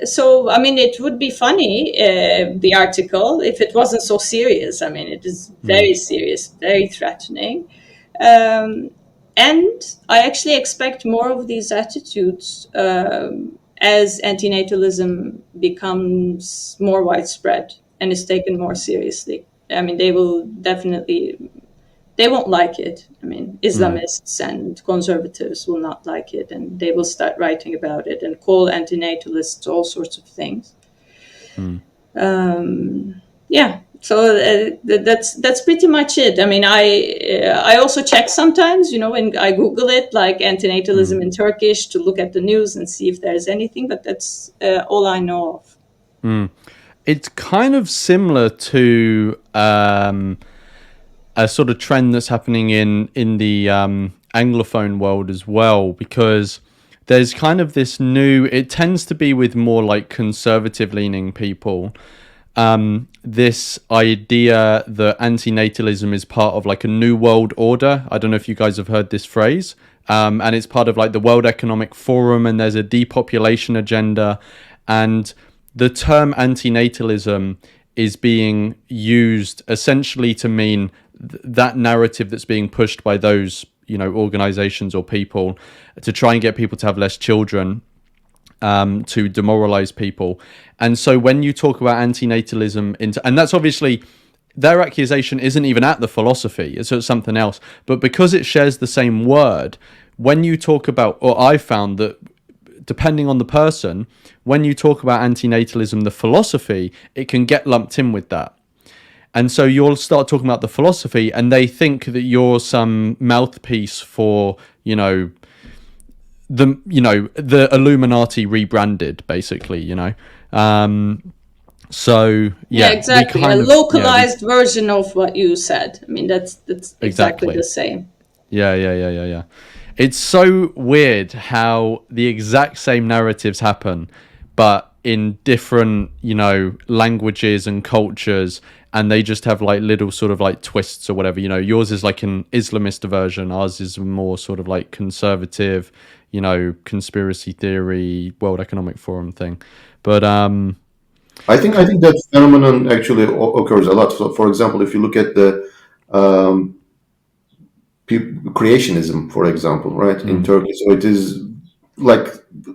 So, I mean, it would be funny, the article, if it wasn't so serious. I mean, it is very serious, very threatening. Um, and I actually expect more of these attitudes as antinatalism becomes more widespread and is taken more seriously. I mean, they won't like it. I mean, Islamists and conservatives will not like it, and they will start writing about it and call antinatalists all sorts of things. Yeah, so that's pretty much it. I mean, I also check sometimes, you know, when I Google it, like antinatalism in Turkish, to look at the news and see if there's anything. But that's all I know of. It's kind of similar to a sort of trend that's happening in the Anglophone world as well, because there's kind of this new, it tends to be with more like conservative leaning people, this idea that antinatalism is part of like a new world order. I don't know if you guys have heard this phrase, and it's part of like the World Economic Forum, and there's a depopulation agenda, and the term antinatalism is being used essentially to mean that narrative that's being pushed by those, you know, organizations or people to try and get people to have less children, to demoralize people. And so when you talk about antinatalism, and that's obviously, their accusation isn't even at the philosophy, it's something else. But because it shares the same word, when you talk about, or I found that depending on the person, when you talk about antinatalism, the philosophy, it can get lumped in with that. And so you'll start talking about the philosophy, and they think that you're some mouthpiece for, the Illuminati rebranded, basically, So yeah, exactly. A localized version of what you said. I mean, that's exactly the same. Yeah. It's so weird how the exact same narratives happen, but in different, languages and cultures, and they just have like little sort of like twists or whatever. Yours is like an Islamist version, ours is more sort of like conservative, conspiracy theory, World Economic Forum thing. But I think that phenomenon actually occurs a lot. So, for example, if you look at the creationism, for example, right, in Turkey, so it is like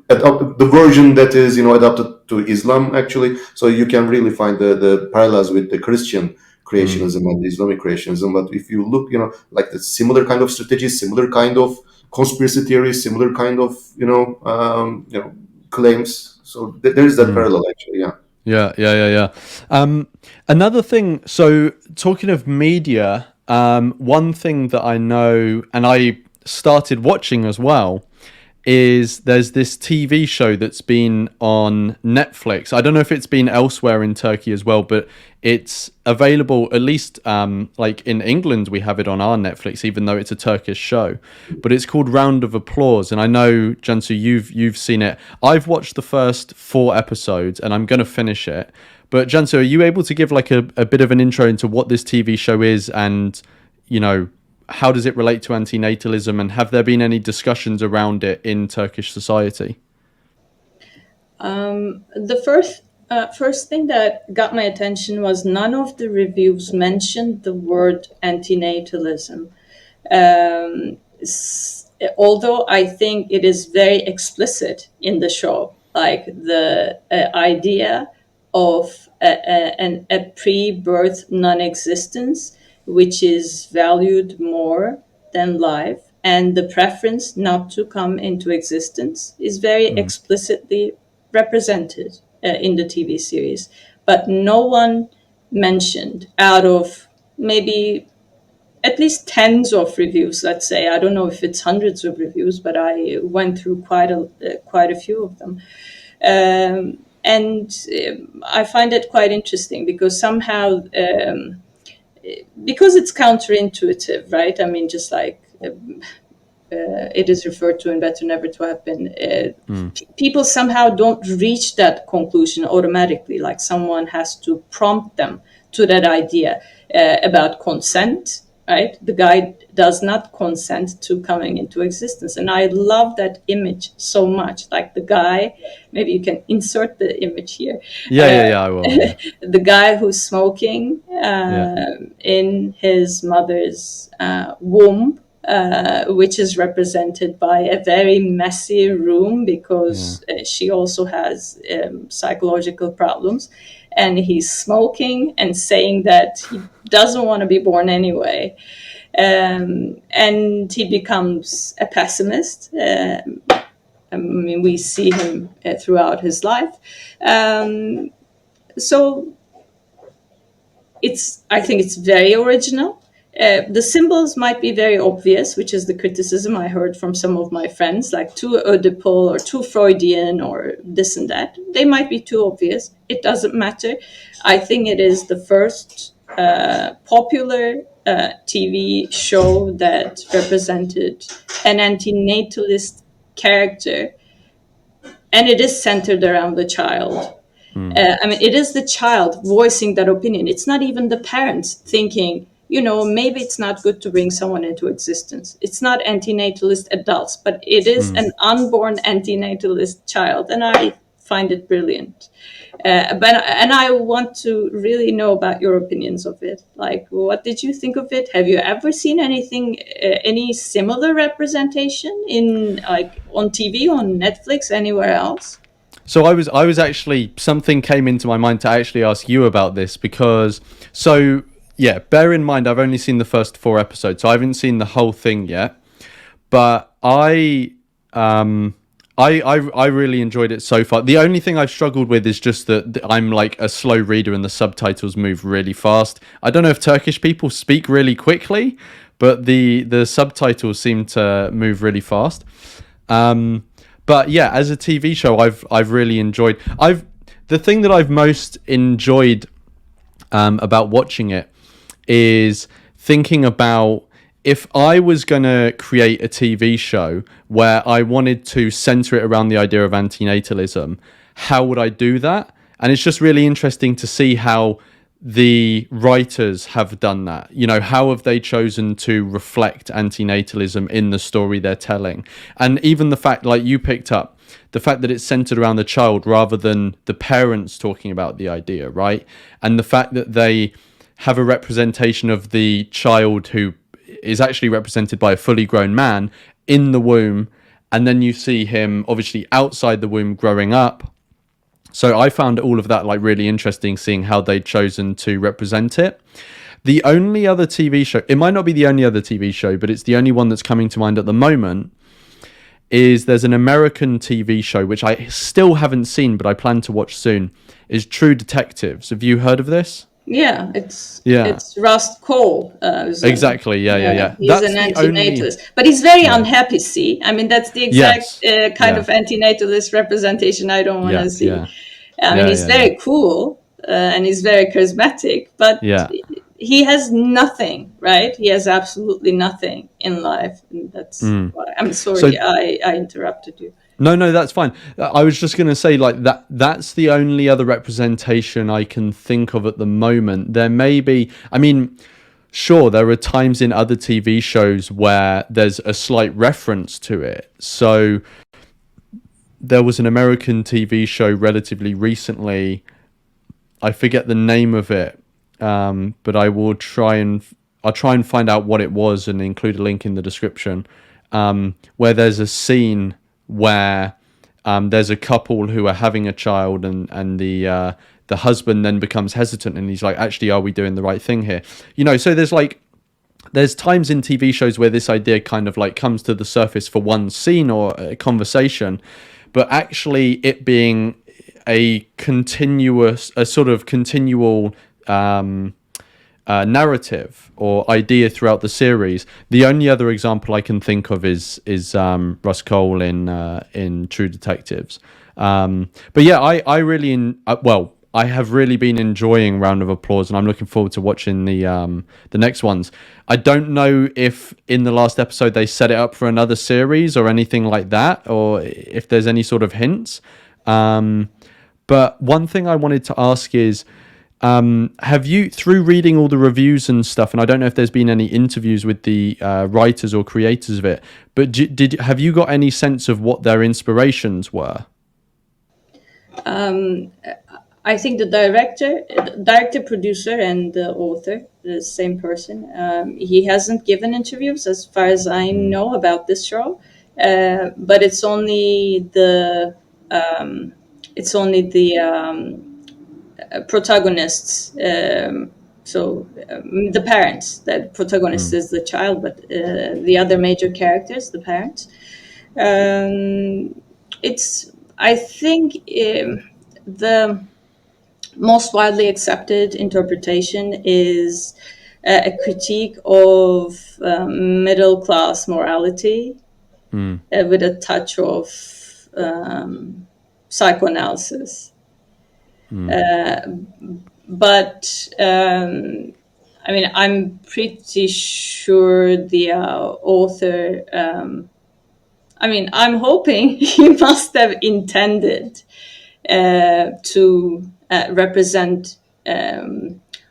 the version that is adapted to Islam, actually. So you can really find the parallels with the Christian creationism and the Islamic creationism. But if you look, like the similar kind of strategies, similar kind of conspiracy theories, similar kind of claims. So there is that parallel, actually. Yeah. Another thing, so talking of media, one thing that I know, and I started watching as well, is there's this TV show that's been on Netflix. I don't know if it's been elsewhere in Turkey as well, but it's available, at least like in England, we have it on our Netflix, even though it's a Turkish show. But it's called Round of Applause, and I know, Cansu, you've seen it. I've watched the first 4 episodes, and I'm going to finish it. But Cansu, are you able to give like a bit of an intro into what this TV show is, and how does it relate to antinatalism, and have there been any discussions around it in Turkish society? The first thing that got my attention was none of the reviews mentioned the word antinatalism. Although I think it is very explicit in the show, like the idea of a pre-birth non-existence, which is valued more than life, and the preference not to come into existence is very explicitly represented in the TV series. But no one mentioned, out of maybe at least tens of reviews, let's say. I don't know if it's hundreds of reviews, but I went through quite a few of them. And I find it quite interesting because somehow, because it's counterintuitive, right? I mean, just like it is referred to in Better Never to Have Been, people somehow don't reach that conclusion automatically. Like someone has to prompt them to that idea about consent, right? The guy does not consent to coming into existence. And I love that image so much. Like the guy, maybe you can insert the image here. Yeah, I will. Yeah. The guy who's smoking Yeah. in his mother's womb, which is represented by a very messy room because she also has psychological problems. And he's smoking and saying that he doesn't want to be born anyway. And he becomes a pessimist. I mean, we see him throughout his life. So I think it's very original. The symbols might be very obvious, which is the criticism I heard from some of my friends, like too Oedipal or too Freudian or this and that. They might be too obvious. It doesn't matter. I think it is the first popular TV show that represented an antinatalist character, and it is centered around the child. I mean, it is the child voicing that opinion. It's not even the parents thinking, maybe it's not good to bring someone into existence. It's not antinatalist adults, but it is an unborn antinatalist child. And I find it brilliant. And I want to really know about your opinions of it. Like, what did you think of it? Have you ever seen any similar representation on TV, on Netflix, anywhere else? So I was actually, something came into my mind to actually ask you about this because, yeah, bear in mind I've only seen the first 4 episodes, so I haven't seen the whole thing yet. But I really enjoyed it so far. The only thing I've struggled with is just that I'm like a slow reader and the subtitles move really fast. I don't know if Turkish people speak really quickly, but the subtitles seem to move really fast. But yeah, as a TV show, I've really enjoyed. The thing that I've most enjoyed about watching it is thinking about, if I was going to create a TV show where I wanted to center it around the idea of antinatalism, how would I do that? And it's just really interesting to see how the writers have done that. How have they chosen to reflect antinatalism in the story they're telling? And even the fact, like you picked up, the fact that it's centered around the child rather than the parents talking about the idea, right? And the fact that they have a representation of the child who is actually represented by a fully grown man in the womb, and then you see him obviously outside the womb growing up. So I found all of that like really interesting, seeing how they'd chosen to represent it. The only other TV show, it might not be the only other TV show, but it's the only one that's coming to mind at the moment, is there's an American TV show, which I still haven't seen, but I plan to watch soon, is True Detectives. Have you heard of this? Yeah, it's Rust Cole. Exactly. Yeah. He's an antinatalist, but he's very unhappy. See, I mean, that's the exact kind of antinatalist representation I don't want to see. I mean, he's very cool and he's very charismatic, but he has nothing, right? He has absolutely nothing in life, and that's why. I'm sorry, I interrupted you. No, that's fine. I was just going to say, like, that's the only other representation I can think of at the moment. There may be, I mean, sure, there are times in other TV shows where there's a slight reference to it. So there was an American TV show relatively recently. I forget the name of it, but I'll try and find out what it was and include a link in the description. Where there's a scene where there's a couple who are having a child, and the husband then becomes hesitant, and he's like, "Actually, are we doing the right thing here?" So there's times in TV shows where this idea kind of like comes to the surface for one scene or a conversation, but actually it being a sort of continual narrative or idea throughout the series. The only other example I can think of is Russ Cole in True Detectives. But yeah, I really I have really been enjoying Round of Applause, and I'm looking forward to watching the next ones. I don't know if in the last episode they set it up for another series or anything like that, or if there's any sort of hints. But one thing I wanted to ask is, have you, through reading all the reviews and stuff, and I don't know if there's been any interviews with the writers or creators of it, but have you got any sense of what their inspirations were? I think the director, producer, and the author, the same person. He hasn't given interviews, as far as I know, about this show, but it's only the protagonists. The parents. The protagonist is the child, but the other major characters, the parents. I think the most widely accepted interpretation is a critique of middle class morality with a touch of psychoanalysis. But I'm pretty sure the author. I'm hoping he must have intended to represent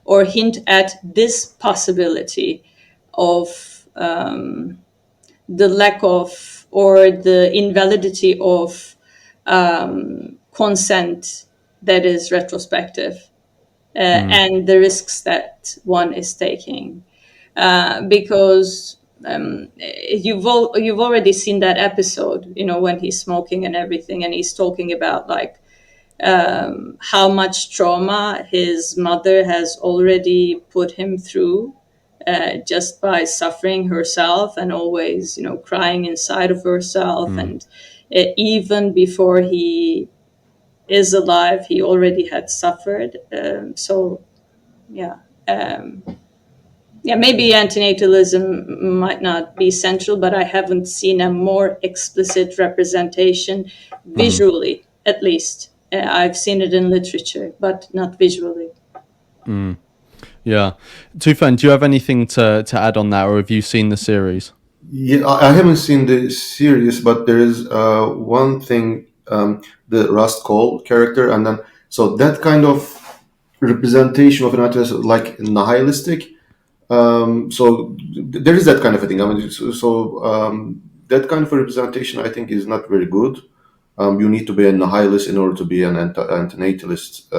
or hint at this possibility of the lack of or the invalidity of consent that is retrospective and the risks that one is taking. Because you've already seen that episode, when he's smoking and everything, and he's talking about like how much trauma his mother has already put him through just by suffering herself and always, crying inside of herself. And even before he is alive, he already had suffered. Maybe antinatalism might not be central, but I haven't seen a more explicit representation visually, at least. I've seen it in literature, but not visually. Yeah. Tufan, do you have anything to add on that, or have you seen the series? Yeah, I haven't seen the series, but there is one thing, the Rust Cole character, and then so that kind of representation of an artist, like nihilistic. So there is that kind of a thing. That kind of representation, I think, is not very good. You need to be a nihilist in order to be an antinatalist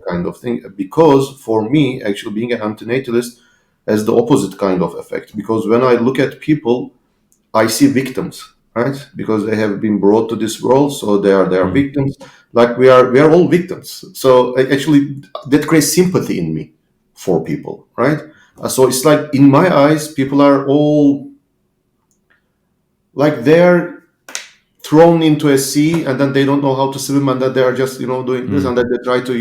kind of thing. Because for me, actually, being an antinatalist has the opposite kind of effect. Because when I look at people, I see victims, right? Because they have been brought to this world, so they are victims. Like we are all victims. So actually, that creates sympathy in me for people, right? So it's like in my eyes, people are all like they're thrown into a sea, and then they don't know how to swim, and that they are just doing this, and then they try to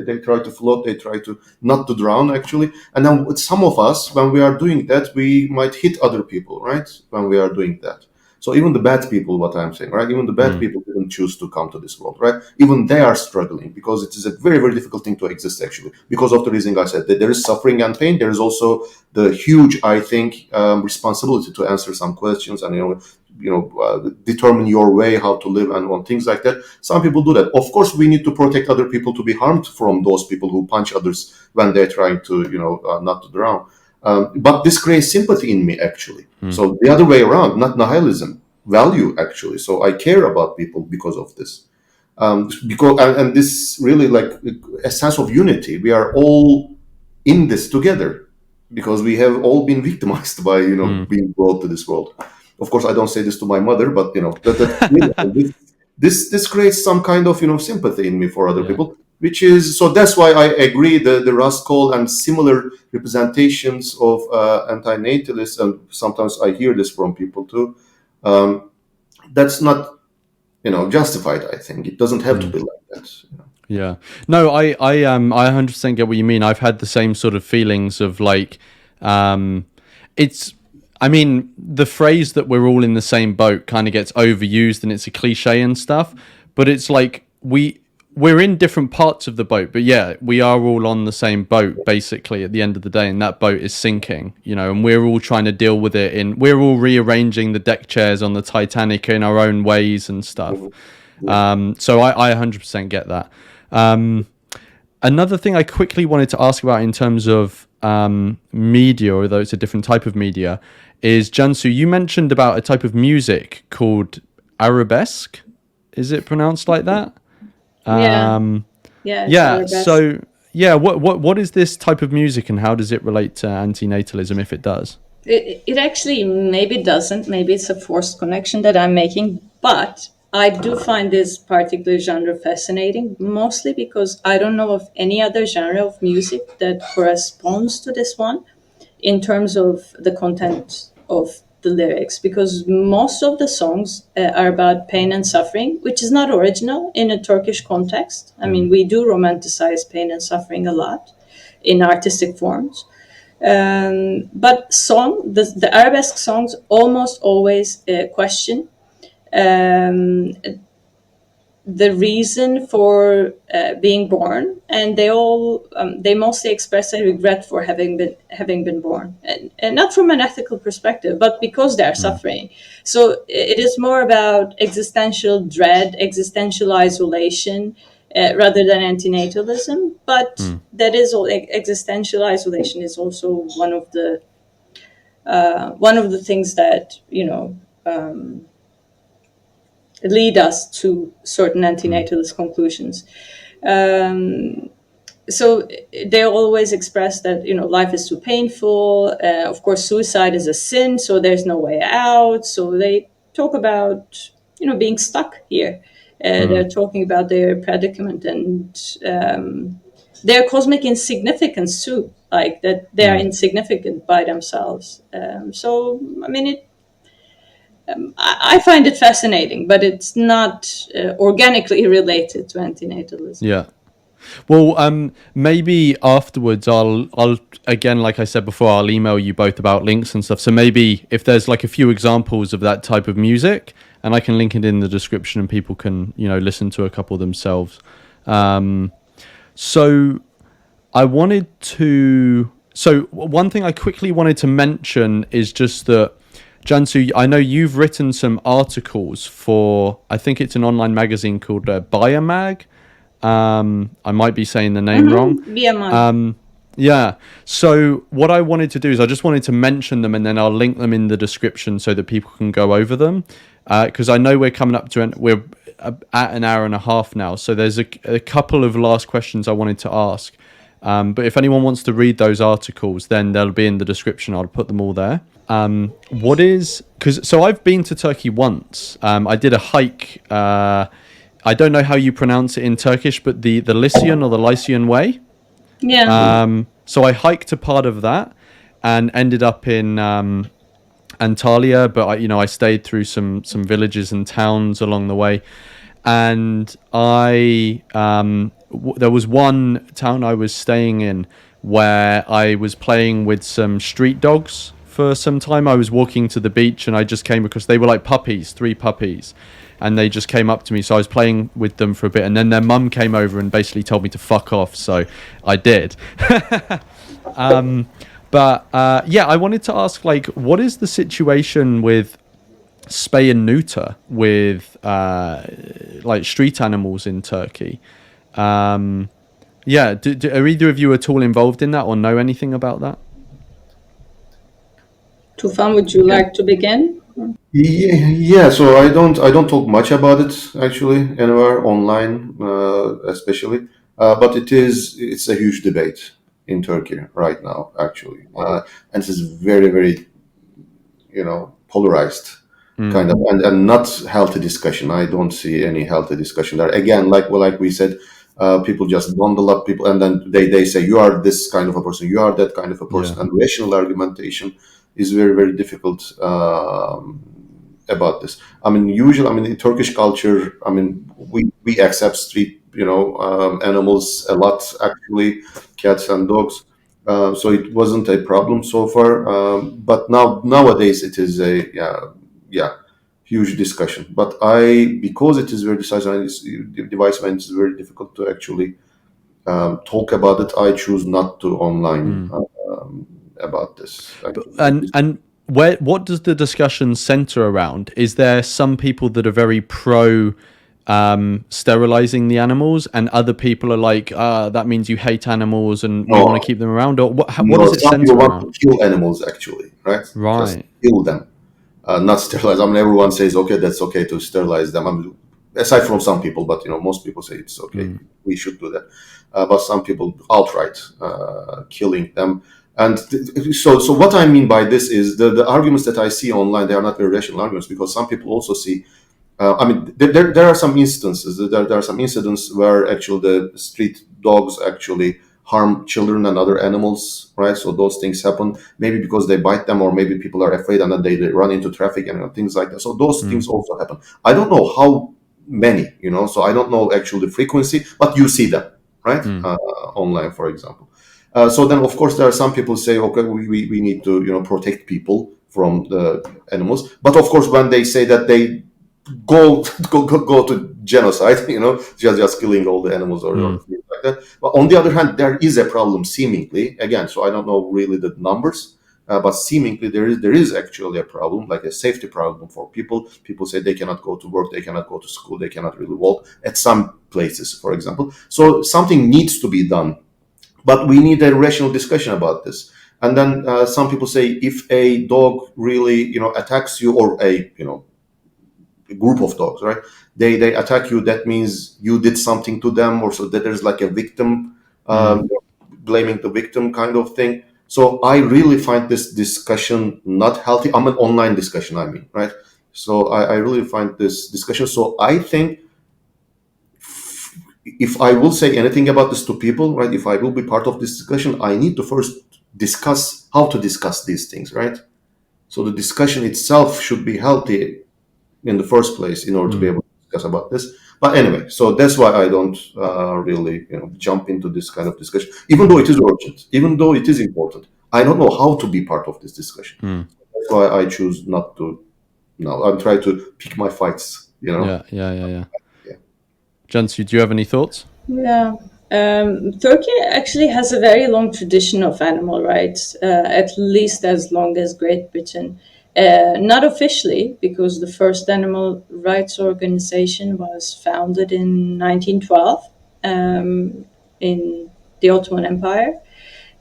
they try to float, they try to not to drown actually. And then with some of us, when we are doing that, we might hit other people, right? When we are doing that. So even the bad people, what I'm saying, right? Even the bad people didn't choose to come to this world, right? Even they are struggling because it is a very, very difficult thing to exist, actually, because of the reason I said that there is suffering and pain. There is also the huge, I think, responsibility to answer some questions and determine your way how to live and on things like that. Some people do that. Of course, we need to protect other people to be harmed from those people who punch others when they're trying to, not to drown. But this creates sympathy in me, actually. So the other way around, not nihilism. value actually. So I care about people because of this. Because and this really like a sense of unity. We are all in this together because we have all been victimized by being brought to this world. Of course, I don't say this to my mother, but that really, this creates some kind of sympathy in me for other Yeah. people, which is so that's why I agree the Rust Call and similar representations of anti-natalists, and sometimes I hear this from people too. That's not justified. I think it doesn't have to be like that. Yeah. No, I 100% get what you mean. I've had the same sort of feelings of like it's I mean, the phrase that we're all in the same boat kind of gets overused and it's a cliche and stuff, but it's like we're in different parts of the boat, but yeah, we are all on the same boat basically at the end of the day, and that boat is sinking, and we're all trying to deal with it we're all rearranging the deck chairs on the Titanic in our own ways and stuff. So I 100% get that. Another thing I quickly wanted to ask about in terms of media, although it's a different type of media, is Cansu, you mentioned about a type of music called Arabesque. Is it pronounced like that? Yeah, Yeah. So yeah, what is this type of music and how does it relate to antinatalism if it does? it actually maybe doesn't. Maybe it's a forced connection that I'm making, but I do find this particular genre fascinating, mostly because I don't know of any other genre of music that corresponds to this one in terms of the content of the lyrics, because most of the songs are about pain and suffering, which is not original in a Turkish context. I mean, we do romanticize pain and suffering a lot in artistic forms. But the Arabesque songs almost always question um, the reason for being born, and they mostly express a regret for having been born, and not from an ethical perspective, but because they are suffering. So it is more about existential dread, existential isolation, rather than antinatalism. But that is all. Existential isolation is also one of the things that lead us to certain antinatalist conclusions. Um, so they always express that life is too painful. Of course, suicide is a sin, so there's no way out. So they talk about being stuck here. They're talking about their predicament and their cosmic insignificance too, like that they are insignificant by themselves. So I mean, I find it fascinating, but it's not organically related to antinatalism. Yeah. Well, maybe afterwards I'll again, like I said before, I'll email you both about links and stuff. So maybe if there's like a few examples of that type of music, and I can link it in the description, and people can listen to a couple themselves. So I wanted to. So one thing I quickly wanted to mention is just that, Cansu, I know you've written some articles for, I think it's an online magazine called Biomag. I might be saying the name wrong. BMI. Yeah. So what I wanted to do is I just wanted to mention them, and then I'll link them in the description so that people can go over them. Because I know we're coming up to we're at an hour and a half now. So there's a couple of last questions I wanted to ask. But if anyone wants to read those articles, then they'll be in the description. I'll put them all there. So I've been to Turkey once. I did a hike. I don't know how you pronounce it in Turkish, but the Lycian or the Lycian Way. Yeah. So I hiked a part of that and ended up in Antalya, but I stayed through some villages and towns along the way, and there was one town I was staying in where I was playing with some street dogs for some time. I was walking to the beach and I just came across, they were like puppies, 3 puppies, and they just came up to me. So I was playing with them for a bit, and then their mum came over and basically told me to fuck off. So I did. But I wanted to ask, like, what is the situation with spay and neuter with like street animals in Turkey? Are either of you at all involved in that or know anything about that? Tufan, would you like to begin? Yeah, so I don't talk much about it actually anywhere online, especially. But it's a huge debate in Turkey right now actually, and this is very very polarized Mm. kind of and not healthy discussion. I don't see any healthy discussion there. Again, like we said, people just bundle up people and then they say you are this kind of a person, you are that kind of a Yeah. person, and rational argumentation is very very difficult about this. I mean, usually, I mean, in Turkish culture, I mean, we accept street, animals a lot, actually, cats and dogs. So it wasn't a problem so far. But nowadays it is a yeah huge discussion. But because it is very decisive and it's device and it's very difficult to actually talk about it. I choose not to online Mm. about this. But, Actually. and what does the discussion center around? Is there some people that are very pro sterilizing the animals, and other people are like, that means you hate animals and we want to No, keep them around? Or what no. does it Some people center want around? to kill animals, actually, right? Just Right. kill them, not sterilize. I mean, everyone says, okay, that's okay to sterilize them. I mean, aside from some people, but most people say it's okay. Mm. We should do that. But some people outright killing them. And so what I mean by this is the arguments that I see online, they are not very rational arguments, because some people also see. I mean, there are some instances. There are some incidents where actually the street dogs actually harm children and other animals, right? So those things happen, maybe because they bite them, or maybe people are afraid and then they run into traffic and things like that. So those Mm. things also happen. I don't know how many, so I don't know actually the frequency, but you see them, right? Mm. Online, for example. So then, of course, there are some people say, okay, we need to, protect people from the animals. But of course, when they say that they go go to genocide, just killing all the animals, or Mm. things like that. But on the other hand, there is a problem seemingly. Again, so I don't know really the numbers, but seemingly there is actually a problem, like a safety problem for people. People say they cannot go to work, they cannot go to school, they cannot really walk at some places, for example. So something needs to be done, but we need a rational discussion about this. And then some people say if a dog really attacks you, or a group of dogs, right? They attack you. That means you did something to them, or so that there's like a victim, Mm. blaming the victim kind of thing. So I really find this discussion not healthy. I'm an online discussion, I mean, right? So I really find this discussion. So I think if I will say anything about this to people, right? If I will be part of this discussion, I need to first discuss how to discuss these things, right? So the discussion itself should be healthy in the first place in order to be Mm. able to discuss about this. But anyway, so that's why I don't really jump into this kind of discussion, even though it is urgent, even though it is important. I don't know how to be part of this discussion. Mm. That's why I choose not to. No, I'm trying to pick my fights. Yeah. Yeah. Yeah. Yeah. Yeah. Jansu, do you have any thoughts? Yeah. Turkey actually has a very long tradition of animal rights, at least as long as Great Britain. Not officially, because the first animal rights organization was founded in 1912 in the Ottoman Empire.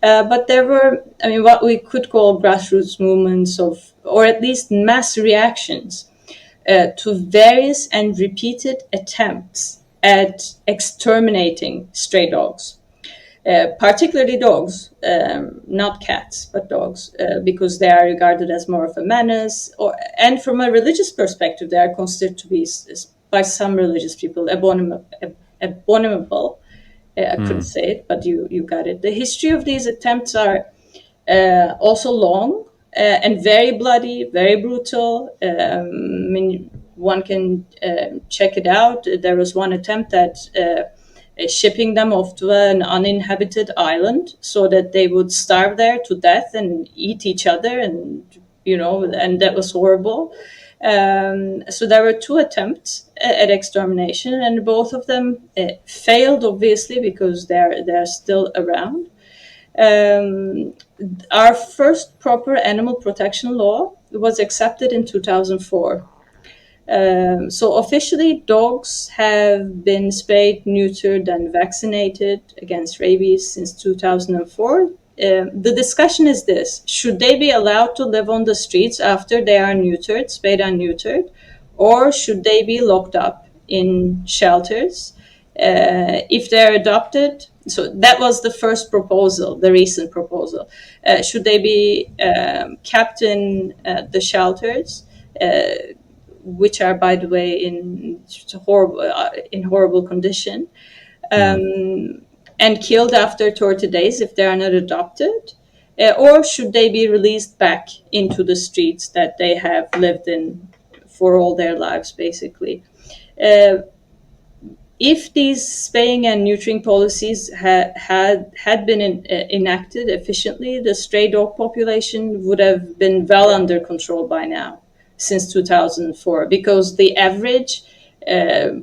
But there were, I mean, what we could call grassroots movements of, or at least mass reactions to various and repeated attempts at exterminating stray dogs, particularly dogs, not cats, but dogs, because they are regarded as more of a menace, and from a religious perspective, they are considered to be, by some religious people, abominable. I couldn't Mm. say it, but you got it. The history of these attempts are also long and very bloody, very brutal. I mean, one can check it out. There was one attempt at shipping them off to an uninhabited island so that they would starve there to death and eat each other, and and that was horrible. So there were two attempts at extermination, and both of them failed, obviously, because they're still around. Um, our first proper animal protection law was accepted in 2004. So officially, dogs have been spayed, neutered, and vaccinated against rabies since 2004. the discussion is this: should they be allowed to live on the streets after they are neutered, spayed and neutered, or should they be locked up in shelters? If they're adopted, so that was the first proposal, the recent proposal. Should they be kept in the shelters, which are, by the way, in horrible condition, and killed after 30 days if they are not adopted? Or should they be released back into the streets that they have lived in for all their lives, basically? If these spaying and neutering policies had been enacted efficiently, the stray dog population would have been well under control by now, since 2004, because the average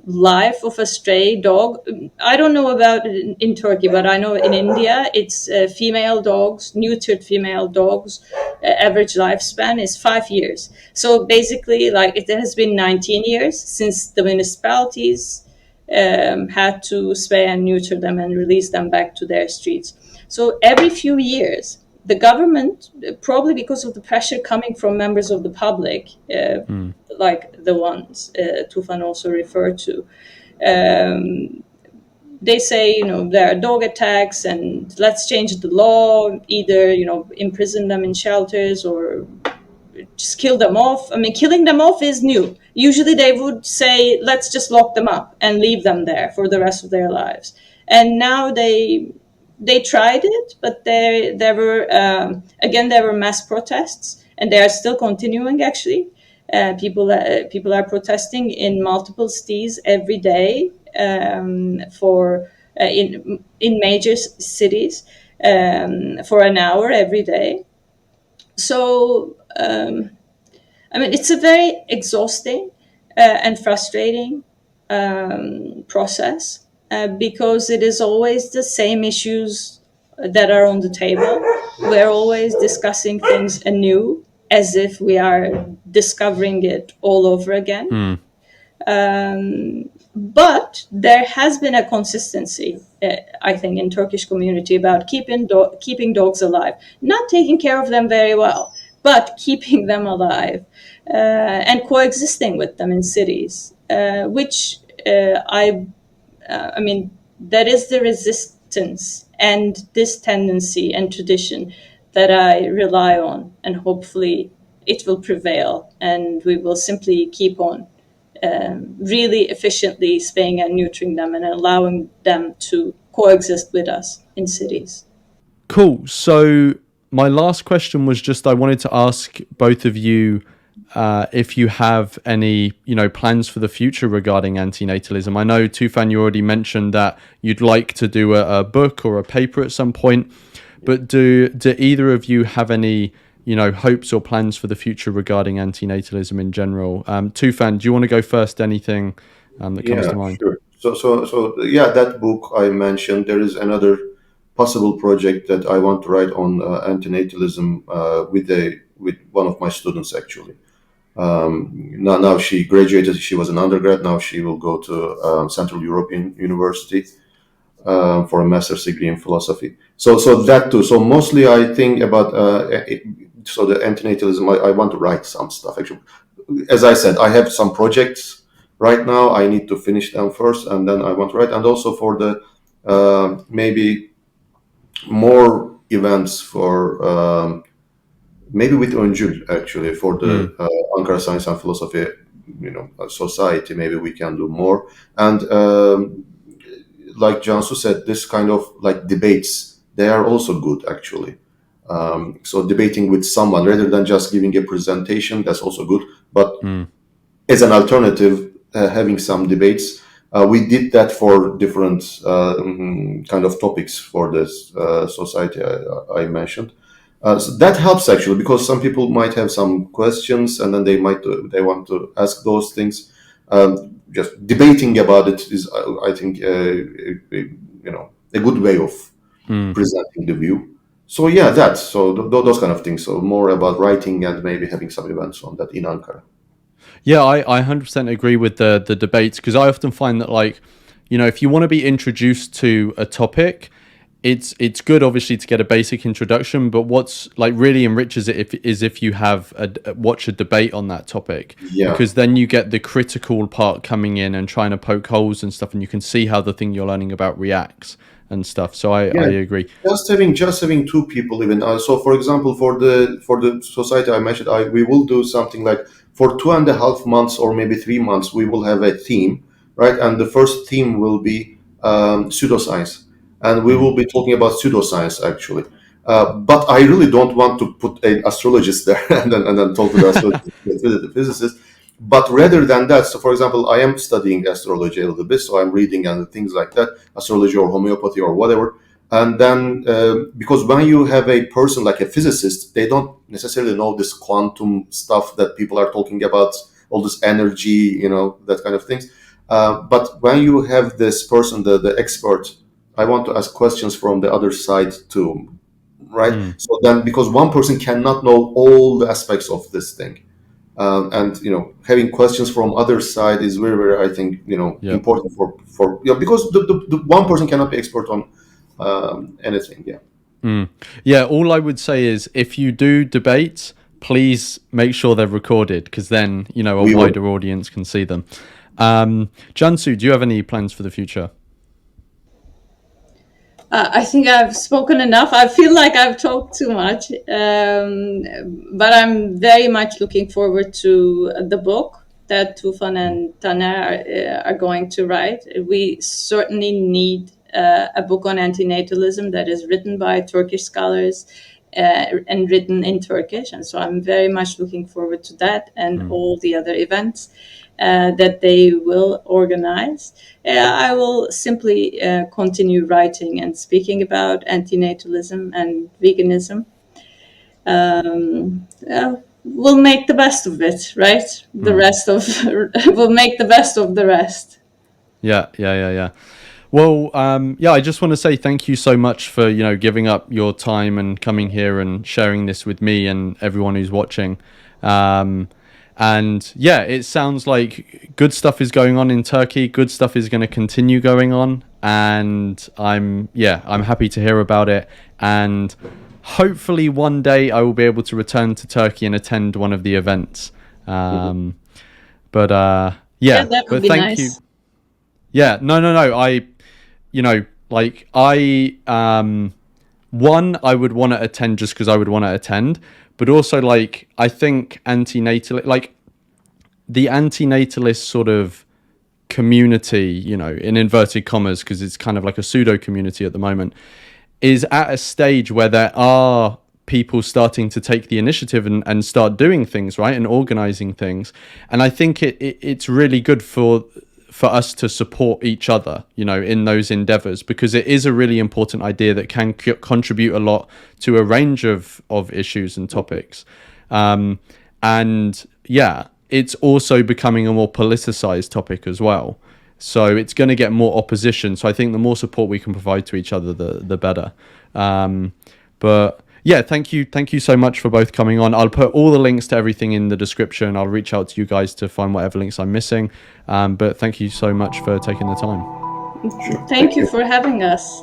life of a stray dog, I don't know about it in Turkey, but I know in India, it's female dogs, neutered female dogs, average lifespan is 5 years. So basically, like, it has been 19 years since the municipalities had to spay and neuter them and release them back to their streets. So every few years, the government, probably because of the pressure coming from members of the public, like the ones Tufan also referred to, they say, there are dog attacks and let's change the law, either, imprison them in shelters or just kill them off. I mean, killing them off is new. Usually they would say, let's just lock them up and leave them there for the rest of their lives. And now they tried it, but there were mass protests, and they are still continuing, actually. People are protesting in multiple cities every day, for in major cities, for an hour every day. So, it's a very exhausting and frustrating process, because it is always the same issues that are on the table. We're always discussing things anew, as if we are discovering it all over again. But there has been a consistency, I think, in Turkish community about keeping dogs alive, not taking care of them very well, but keeping them alive, and coexisting with them in cities, which that is the resistance and this tendency and tradition that I rely on, and hopefully it will prevail, and we will simply keep on really efficiently spaying and neutering them and allowing them to coexist with us in cities. Cool. So my last question was just, I wanted to ask both of you if you have any, plans for the future regarding antinatalism. I know, Tufan, you already mentioned that you'd like to do a book or a paper at some point, but do either of you have any hopes or plans for the future regarding antinatalism in general? Tufan, do you want to go first? Anything that comes to mind? Sure. So yeah, that book I mentioned, there is another possible project that I want to write on antinatalism with one of my students, actually. Now she graduated, she was an undergrad, now she will go to Central European University for a master's degree in philosophy. So that too. So mostly I think about the antinatalism. I want to write some stuff, actually. As I said, I have some projects right now. I need to finish them first, and then I want to write. And also for the maybe more events for maybe with Öncül, actually, for the Ankara Science and Philosophy Society. Maybe we can do more. And like Cansu said, this kind of like debates, they are also good, actually. So debating with someone rather than just giving a presentation, that's also good. But as an alternative, having some debates, we did that for different kind of topics for this society I mentioned. So that helps, actually, because some people might have some questions, and then they want to ask those things. Just debating about it is, I think, a good way of presenting the view. So yeah, those kind of things. So more about writing and maybe having some events on that in Ankara. Yeah, I 100% agree with the debates, because I often find that, if you want to be introduced to a topic, it's good obviously to get a basic introduction, but what's like really enriches it if you have watch a debate on that topic, Yeah. because then you get the critical part coming in and trying to poke holes and stuff, and you can see how the thing you're learning about reacts and stuff. So I agree. Just having two people even. So for example, for the society I mentioned, we will do something like for 2.5 months or maybe 3 months, we will have a theme, right? And the first theme will be pseudoscience, and we will be talking about pseudoscience actually. But I really don't want to put an astrologist there and then talk to the astrologist, the physicist. But rather than that, so for example, I am studying astrology a little bit, so I'm reading and things like that, astrology or homeopathy or whatever. And then, because when you have a person like a physicist, they don't necessarily know this quantum stuff that people are talking about, all this energy, that kind of things. But when you have this person, the expert, I want to ask questions from the other side too, right? So then, because one person cannot know all the aspects of this thing. And having questions from other side is very, very, I think, important for because the one person cannot be expert on anything. Yeah, all I would say is if you do debates, please make sure they're recorded, because then a We will. wider audience can see them. Cansu, do you have any plans for the future? I think I've spoken enough. I feel like I've talked too much, but I'm very much looking forward to the book that Tufan and Taner are going to write. We certainly need a book on antinatalism that is written by Turkish scholars and written in Turkish. And so I'm very much looking forward to that and all the other events that they will organize. I will simply continue writing and speaking about antinatalism and veganism. We'll make the best of it, right? The rest of we'll make the best of the rest. Yeah. Well, I just want to say thank you so much for giving up your time and coming here and sharing this with me and everyone who's watching. And yeah, it sounds like good stuff is going on in Turkey. Good stuff is going to continue going on, and I'm happy to hear about it. And hopefully one day I will be able to return to Turkey and attend one of the events. But That would be thank nice. you. Yeah, no. One, I would want to attend just because I would want to attend. But also, I think the antinatalist sort of community, in inverted commas, because it's kind of like a pseudo community at the moment, is at a stage where there are people starting to take the initiative and start doing things, right, and organizing things. And I think it's really good for us to support each other, in those endeavors, because it is a really important idea that can contribute a lot to a range of issues and topics. And yeah, it's also becoming a more politicized topic as well. So it's going to get more opposition. So I think the more support we can provide to each other, the better. But yeah, thank you so much for both coming on. I'll put all the links to everything in the description. I'll reach out to you guys to find whatever links I'm missing. But thank you so much for taking the time. Thank you for having us.